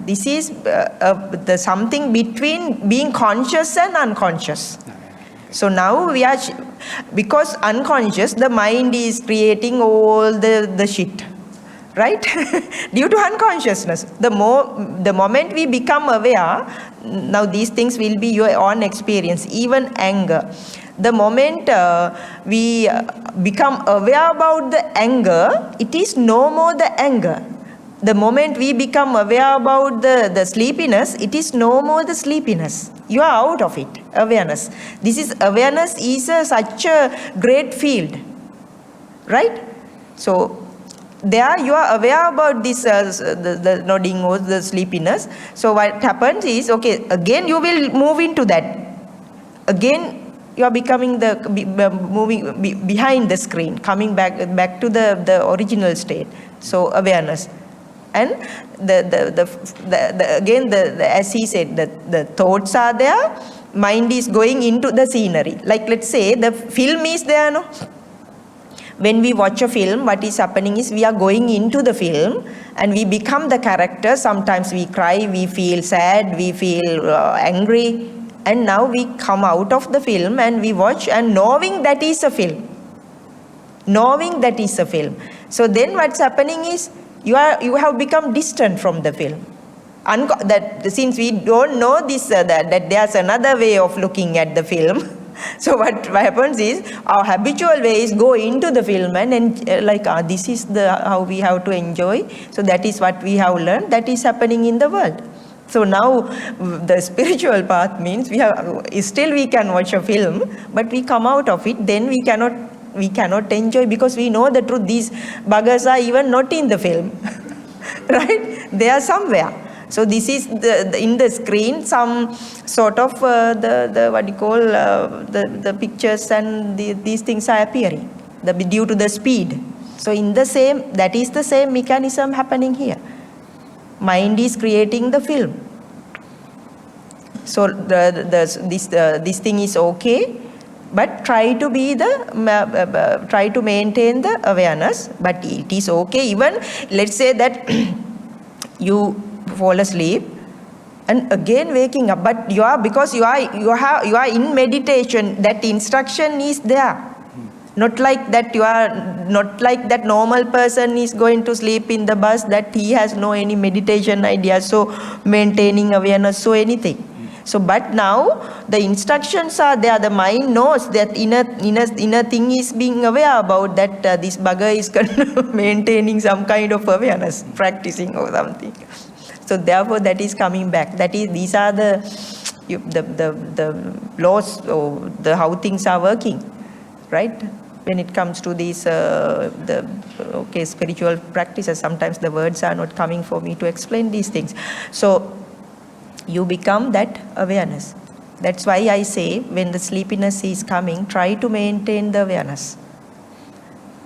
this is the something between being conscious and unconscious. So now we are, because unconscious, the mind is creating all the shit, right? Due to unconsciousness. The moment we become aware, now these things will be your own experience, even anger. The moment we become aware about the anger, it is no more the anger. The moment we become aware about the sleepiness, it is no more the sleepiness. You are out of it, awareness. Awareness is such a great field, right? So there you are aware about this, the nodding or the sleepiness. So what happens is, okay, again you will move into that. Again you are becoming moving behind the screen, coming back to the original state. So awareness. And again, as he said, the thoughts are there, mind is going into the scenery. Like let's say the film is there, no? When we watch a film, what is happening is we are going into the film and we become the character. Sometimes we cry, we feel sad, we feel angry. And now we come out of the film and we watch, and knowing that is a film. Knowing that is a film. So then what's happening is, you have become distant from the film. Since we don't know this, that there's another way of looking at the film, So what happens is our habitual way is go into the film and this is how we have to enjoy. So that is what we have learned. That is happening in the world. So now the spiritual path means we can watch a film, but we come out of it, then we cannot enjoy, because we know the truth. These buggers are even not in the film, right? They are somewhere. So this is in the screen, some sort of the pictures and these things are appearing due to the speed. So that is the same mechanism happening here. Mind is creating the film. So this thing is okay, but try to maintain the awareness. But it is okay. Even let's say that you fall asleep and again waking up, but because you are in meditation, that instruction is there. Not like that normal person is going to sleep in the bus, that he has no any meditation idea, so maintaining awareness, so anything. So but now the instructions are there. The mind knows that inner thing is being aware about that. This bugger is maintaining some kind of awareness, practicing or something. So therefore that is coming back. These are the laws, or how things are working, right? When it comes to these spiritual practices, sometimes the words are not coming for me to explain these things. So you become that awareness. That's why I say, when the sleepiness is coming, try to maintain the awareness.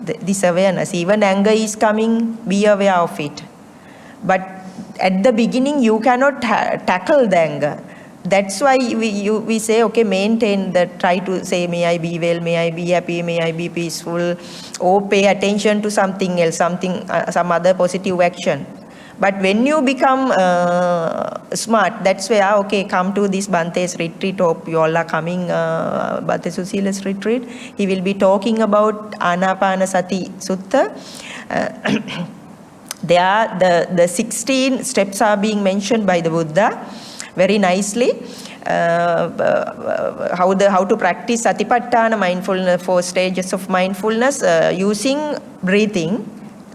This awareness, even anger is coming, be aware of it. But at the beginning, you cannot tackle the anger. That's why we say, okay, maintain that, try to say, may I be well, may I be happy, may I be peaceful, or pay attention to something else, some other positive action. But when you become smart, that's where, okay, come to this Bante's retreat. Hope you all are coming, Bante Susila's retreat. He will be talking about Anapanasati Sutta. There, the 16 steps are being mentioned by the Buddha very nicely. How to practice Satipatthana mindfulness, 4 stages of mindfulness using breathing.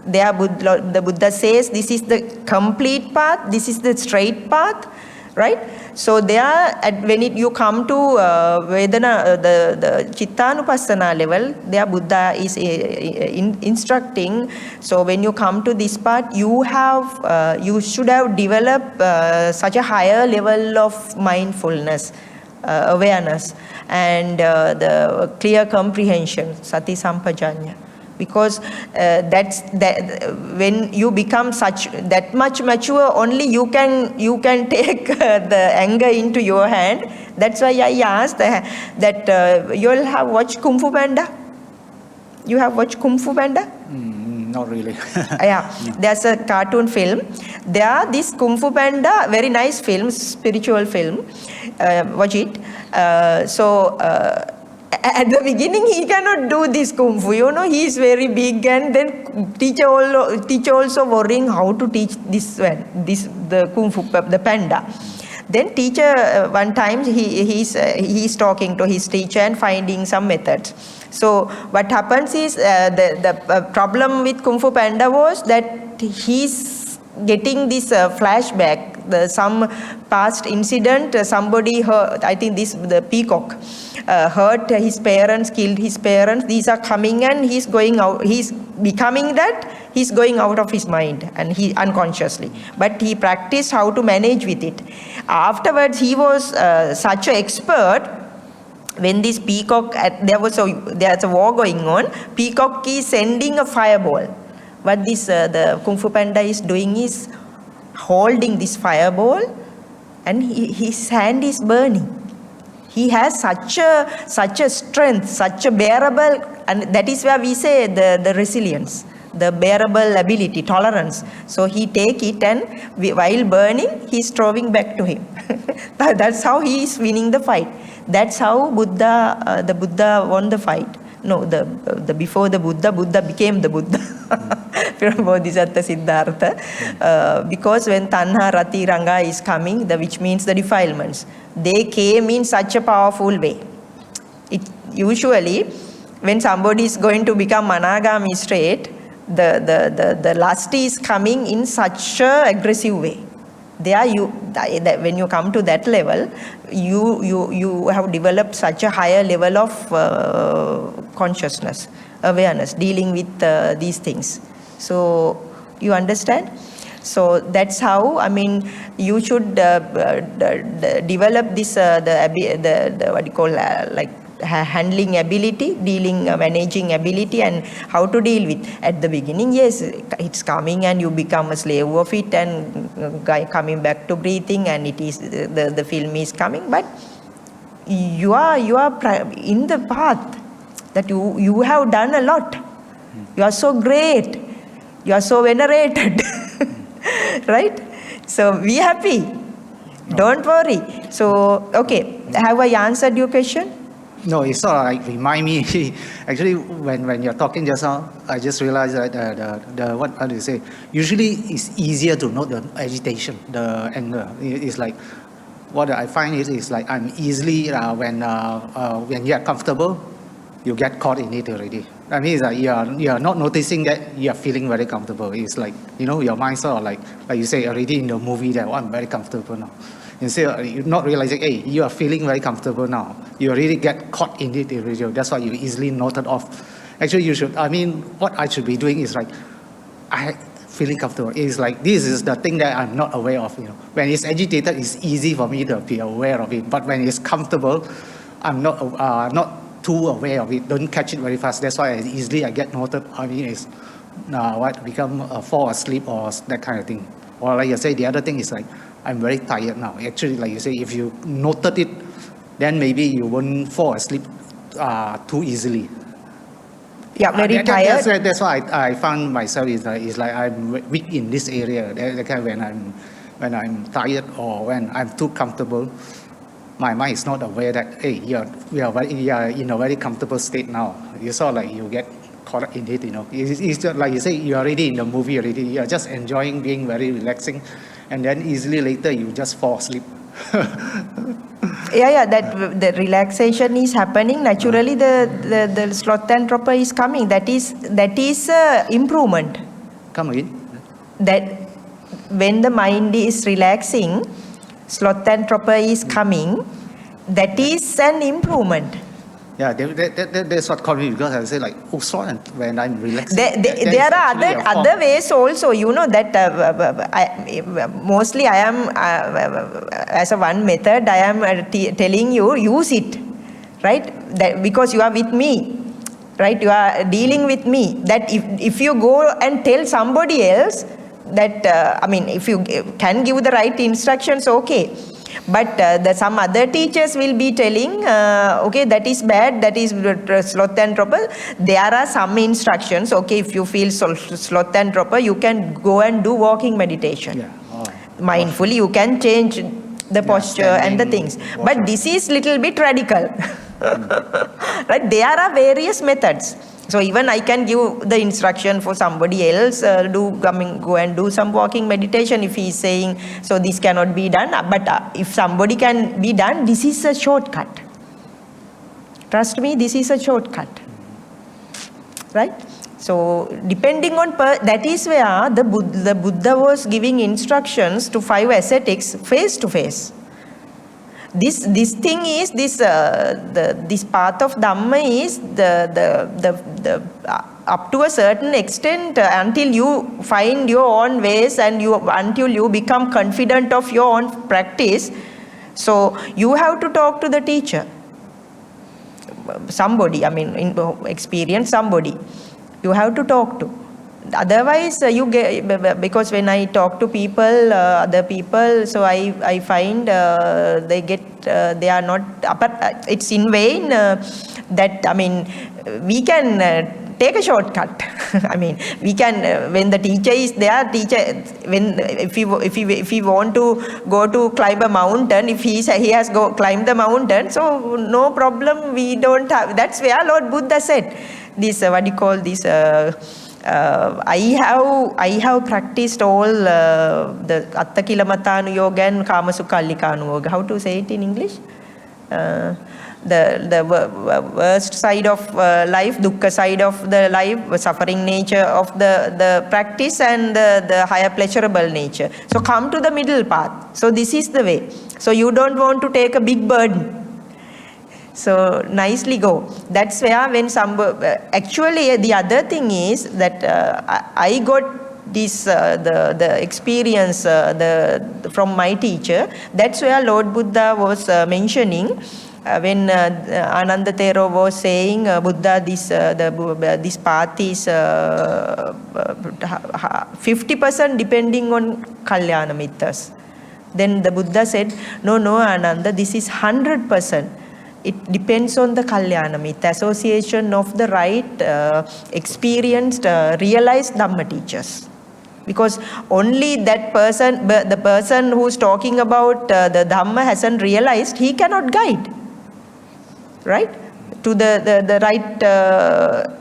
There the Buddha says this is the complete path, this is the straight path, right? So there, when you come to Vedana, the Chittanupassana level, there Buddha is instructing. So when you come to this part, you should have developed such a higher level of mindfulness, awareness, and the clear comprehension, sati sampajanya. Because when you become that much mature, only you can take the anger into your hand. That's why I asked that you all have watched Kung Fu Panda. You have watched Kung Fu Panda? Not really. Yeah, there's a cartoon film. There, this Kung Fu Panda, very nice film, spiritual film. Watch it. At the beginning, he cannot do this kung fu. He is very big, and then teacher also worrying how to teach the kung fu, the panda. Then teacher, one time he's talking to his teacher and finding some methods. So what happens is the problem with Kung Fu Panda was that he's getting this flashback. Some past incident, somebody hurt, I think the peacock hurt his parents, killed his parents. These are coming, and he's going out, he's becoming that, he's going out of his mind, and he unconsciously. But he practiced how to manage with it. Afterwards, he was such an expert. When this peacock, there's a war going on, peacock is sending a fireball. What the Kung Fu Panda is doing is holding this fireball, and his hand is burning. He has such a strength, such a bearable, and that is where we say the resilience, the bearable ability, tolerance. So he take it, and while burning, he's throwing back to him. That's how he is winning the fight. That's how the Buddha won the fight. No, before the Buddha became the Buddha. Bodhisattva Siddhartha. Because when Tanha, Rati, Ranga is coming, which means the defilements, they came in such a powerful way. Usually, when somebody is going to become Managami straight, the lust is coming in such a aggressive way. When you come to that level, you have developed such a higher level of consciousness, awareness, dealing with these things. So you understand? So that's how, I mean, you should develop this the what you call like handling ability, managing ability, and how to deal with. At the beginning, yes, it's coming and you become a slave of it, and coming back to breathing, and it is the film is coming, but you are in the path that you have done a lot. You are so great. You are so venerated. Right? So be happy. Don't worry. So, okay, have I answered your question? No, it's sort of like remind me. Actually, when you're talking just now, I just realized that how do you say? Usually, it's easier to note the agitation, the anger. It's like what I find is like I'm easily when you're comfortable, you get caught in it already. I mean, it's like you're not noticing that you're feeling very comfortable. It's like, you know, your mind sort of like you say already in the movie that, oh, I'm very comfortable now. Instead, you're not realizing, hey, you are feeling very comfortable now. You really get caught in it already. That's why you easily noted off. Actually, you should, I mean, what I should be doing is like, I feeling comfortable. It's like, this is the thing that I'm not aware of, you know. When it's agitated, it's easy for me to be aware of it. But when it's comfortable, I'm not too aware of it, don't catch it very fast. That's why I get noted. I mean, it's fall asleep or that kind of thing. Or like you say, the other thing is like, I'm very tired now. Actually, like you say, if you noted it, then maybe you won't fall asleep too easily. Yeah, very tired. That's why I found myself is like I'm weak in this area. That kind of when I'm tired or when I'm too comfortable, my mind is not aware that, hey, you are in a very comfortable state now. You saw like you get caught in it, you know. It's just like you say, you're already in the movie already. You're just enjoying being very relaxing, and then easily later you just fall asleep. That the relaxation is happening naturally. The sloth and torpor is coming. That is improvement. Come again. That when the mind is relaxing, sloth and torpor is coming. That is an improvement. Yeah, that's what caught me, because I say like, oh, sloth, and when I'm relaxing. There are other ways also. You know that mostly I am as a one method I am telling you, use it, right? That because you are with me, right? You are dealing with me. That if you go and tell somebody else that if you can give the right instructions, okay. But some other teachers will be telling, okay, that is bad, that is sloth and torpor. There are some instructions, okay, if you feel sloth and torpor, you can go and do walking meditation. Yeah. Mindfully, you can change the posture and the things. But this is little bit radical. Right? There are various methods. So even I can give the instruction for somebody else, go and do some walking meditation if he is saying, so this cannot be done. But if somebody can be done, this is a shortcut. Trust me, this is a shortcut. Right? So depending on, that is where the Buddha was giving instructions to 5 ascetics face to face. This thing is this path of Dhamma is the up to a certain extent until you find your own ways and until you become confident of your own practice. So you have to talk to the teacher, somebody. Experience somebody. You have to talk to. Otherwise, you get, because when I talk to people, other people, so I find they are not. It's in vain we can take a shortcut. We can when the teacher is there. If he want to go to climb a mountain, if he has climbed the mountain, so no problem. We don't have. That's where Lord Buddha said this. What do you call this? I have practiced all the Atta Kilamatanu Yoga and Kama Sukha Allika Yoga. How to say it in English? worst side of life, dukkha side of the life, suffering nature of the practice, and the higher pleasurable nature. So come to the middle path. So this is the way. So you don't want to take a big burden. So nicely go. That's where when actually the other thing is that I got this the experience from my teacher. That's where Lord Buddha was mentioning when Ananda Thero was saying Buddha, this path is 50% depending on Kalyana Mittas. Then the Buddha said, no Ananda, this is 100%. It depends on the Kalyana Mitta, association of the right, experienced, realized Dhamma teachers. Because only that person, the person who's talking about the Dhamma hasn't realized, he cannot guide, right, to the right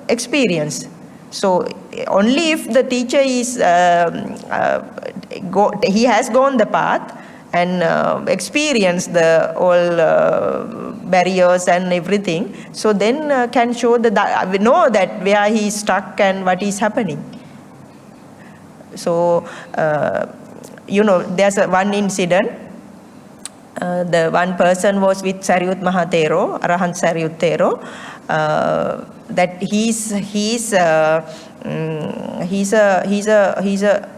experience. So only if the teacher is, he has gone the path and experienced all barriers and everything, so then can show we know that where he is stuck and what is happening. So, there's one incident. The one person was with Sariyut Maha Thero, Arahant Sariyut Thero, that he's a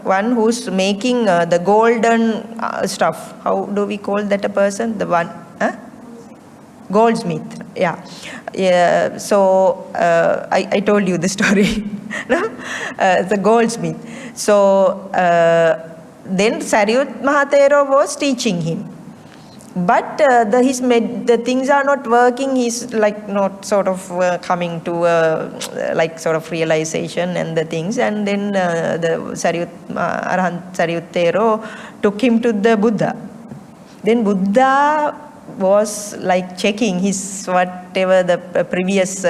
one who's making the golden stuff. How do we call that a person? The one, goldsmith. Yeah. So I told you the story. The goldsmith. So then Sariyut Maha Thero was teaching him. But the things are not working. He's like not sort of coming to like sort of realization and the things. And then the Arahant Sariyut Thero took him to the Buddha. Then Buddha was like checking his whatever the previous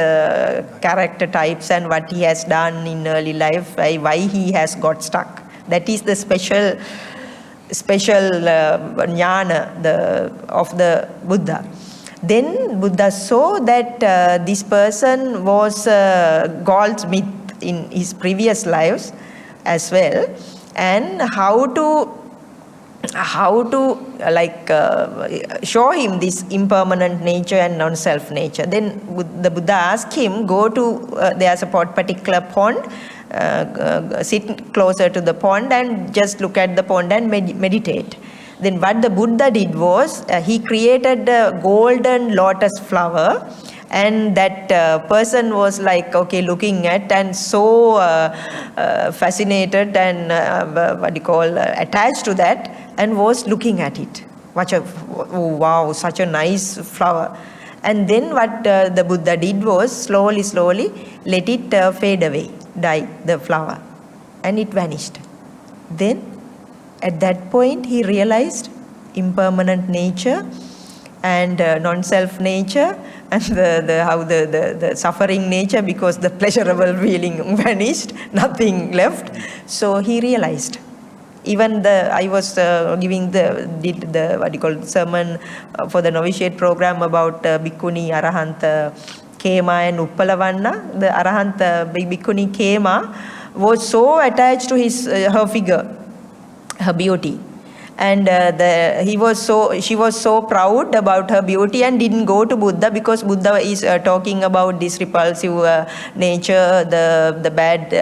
character types and what he has done in early life, why he has got stuck. That is the special jnana of the Buddha. Then Buddha saw that this person was a goldsmith in his previous lives as well, and how to like show him this impermanent nature and non-self nature. Then the Buddha asked him, go to there's a particular pond, sit closer to the pond and just look at the pond and meditate. Then what the Buddha did was he created a golden lotus flower, and that person was like looking at and so fascinated and attached to that, and was looking at it. Oh wow, such a nice flower. And then what the Buddha did was slowly let it fade away, die, the flower, and it vanished. Then at that point he realized impermanent nature and non-self nature, and how the suffering nature, because the pleasurable feeling vanished, nothing left. So he realized. Even I was giving the sermon for the novitiate program about Bhikkhuni Arahant Kema and Uppalavanna. The Arahant Bhikkhuni Kema was so attached to her figure, her beauty, and she was so proud about her beauty and didn't go to Buddha, because Buddha is talking about this repulsive nature, the bad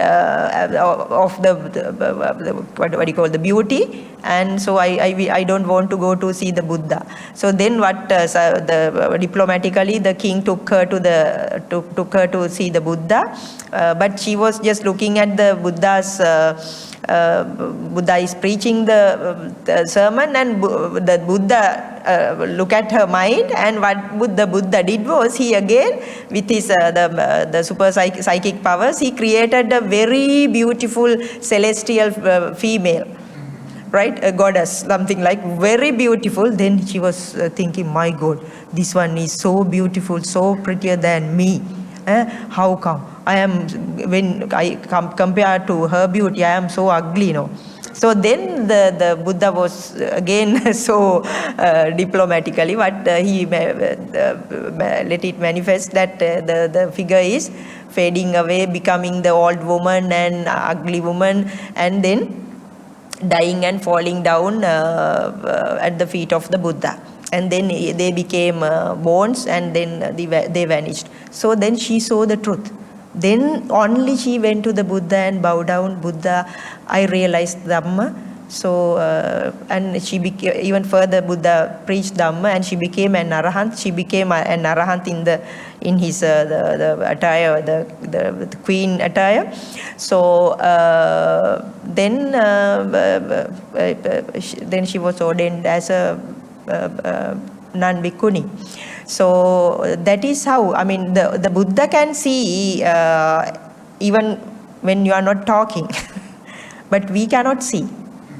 of the beauty, and so I don't want to go to see the Buddha. So then diplomatically the king took her to see the Buddha, but she was just looking at the Buddha's Buddha is preaching the sermon, and the Buddha look at her mind, and what the Buddha did was, he again with his the super psychic powers, he created a very beautiful celestial female, right, a goddess, something like very beautiful. Then she was thinking, my God, this one is so beautiful, so prettier than me. How come? I am, when I compare to her beauty, I am so ugly, So then the Buddha was again so diplomatically, but he let it manifest that the figure is fading away, becoming the old woman and ugly woman, and then dying and falling down at the feet of the Buddha. And then they became bones, and then they vanished. So then she saw the truth. Then only she went to the Buddha and bowed down. Buddha, I realized Dhamma. So, and she became, even further Buddha preached Dhamma, and she became an Arahant. She became an Arahant in his the attire, the queen attire. So then she was ordained as a nun bhikkhuni. So that is how, I mean, the Buddha can see even when you are not talking, but we cannot see.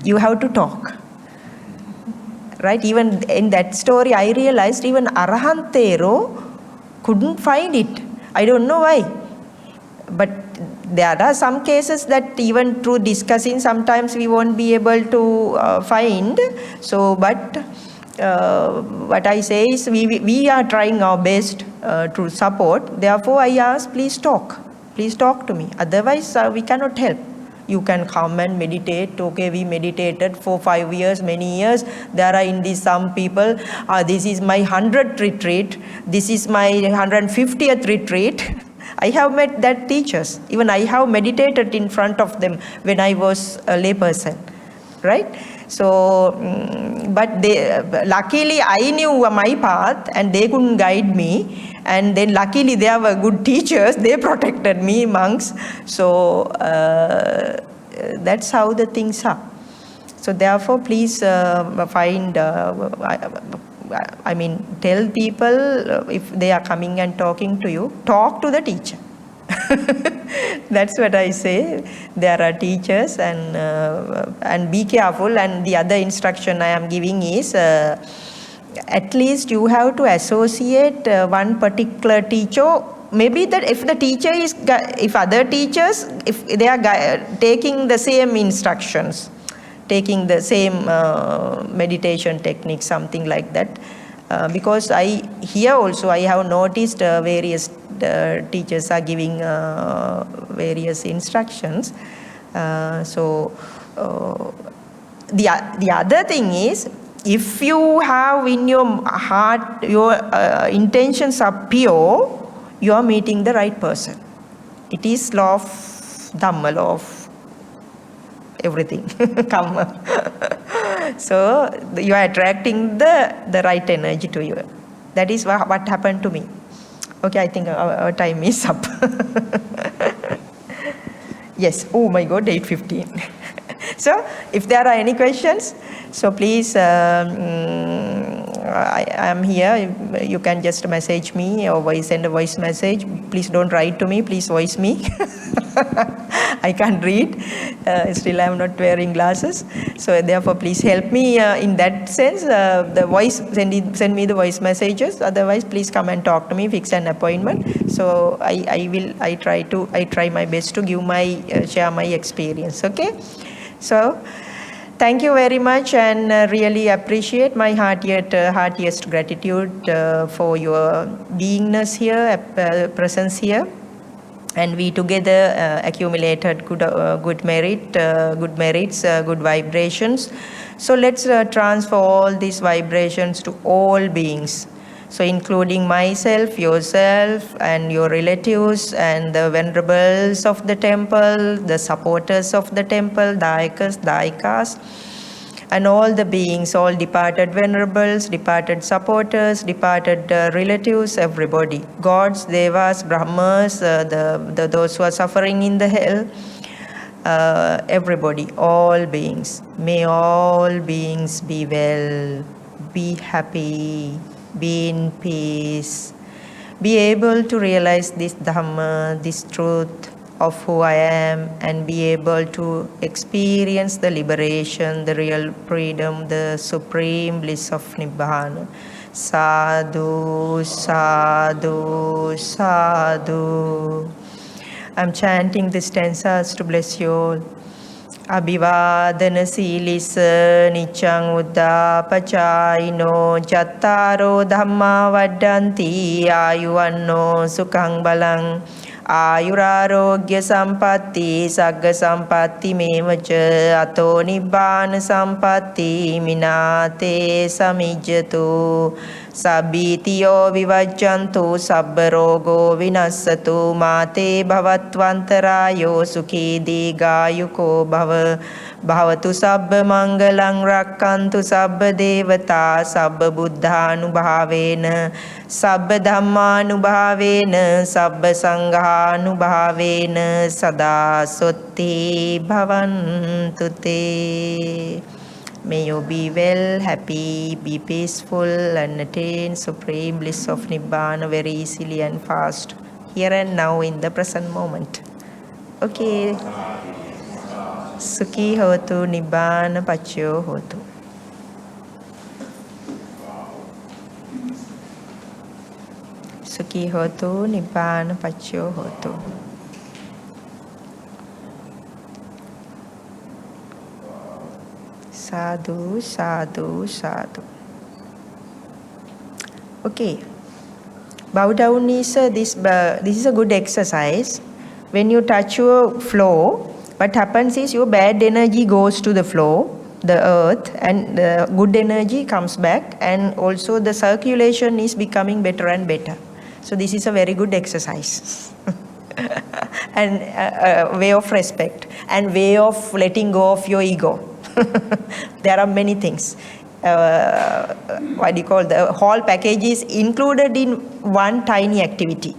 You have to talk, right? Even in that story, I realized even Arahantero couldn't find it. I don't know why. But there are some cases that even through discussing, sometimes we won't be able to find. So, but what I say is we are trying our best to support. Therefore, I ask, please talk to me. Otherwise, we cannot help. You can come and meditate. Okay, we meditated for 5 years, many years. There are in this some people, this is my 100th retreat. This is my 150th retreat. I have met that teachers. Even I have meditated in front of them when I was a layperson, right? So, but luckily I knew my path and they couldn't guide me. And then luckily there were good teachers, they protected me, monks. So that's how the things are. So therefore please find, tell people if they are coming and talking to you, talk to the teacher. That's what I say. There are teachers, and be careful. And the other instruction I am giving is, at least you have to associate one particular teacher. Maybe that if the teacher is, if other teachers, if they are taking the same instructions, taking the same meditation technique, something like that. Because here also I have noticed various teachers are giving various instructions. So the other thing is, if you have in your heart, your intentions are pure, you are meeting the right person. It is law of Dhamma, law of everything, karma. So you are attracting the right energy to you. That is what happened to me. Okay, I think our time is up. Yes, oh my God, 8:15. So if there are any questions, so please, I am here. You can just message me or send a voice message. Please don't write to me, please voice me. I can't read. Still I am not wearing glasses. So therefore please help me in that sense. The voice, send me the voice messages. Otherwise please come and talk to me, fix an appointment. So I try my best to give share my experience. Okay. So thank you very much, and really appreciate my heartiest gratitude for your beingness here, presence here. And we together accumulated good merits, good vibrations. So let's transfer all these vibrations to all beings. So including myself, yourself, and your relatives, and the venerables of the temple, the supporters of the temple, dayikas, and all the beings, all departed venerables, departed supporters, departed relatives, everybody. Gods, devas, brahmas, those who are suffering in the hell, everybody, all beings. May all beings be well, be happy, be in peace, be able to realize this Dhamma, this truth of who I am, and be able to experience the liberation, the real freedom, the supreme bliss of Nibbana. Sadhu, sadhu, sadhu. I'm chanting the stanzas to bless you all. Abhivadana Silisa Nichang Uddapachayino Jattaro Dhamma Vaddanti Ayuvanno Sukhang Balang Ayurarogya Sampatti Sagga Sampatti Mevacha Ato Nibbana Sampatti Minate Samijjatu Sabbitiyo Vivajjantu Sabbarogo Vinassatu Mate Bhavatvantarayo Sukhi Digayuko Bhavatu Sabba Mangalang Rakkantu Sabba Devata Sabba Buddhanubhavena Sabba Dhammanubhavena Sabba Sanghanubhavena Sada Sotti Bhavantu Te. May you be well, happy, be peaceful and attain supreme bliss of Nibbana very easily and fast, here and now in the present moment. Okay. Sukhi hotu Nibbana pachyo hotu. Sukhi hotu Nibbana pachyo hotu. Sadhu, sadhu, sadhu. Okay. Bow down is this is a good exercise. When you touch your floor, what happens is your bad energy goes to the floor, the earth, and the good energy comes back, and also the circulation is becoming better and better. So this is a very good exercise. And a way of respect and way of letting go of your ego. There are many things. What do you call, the whole package is included in one tiny activity.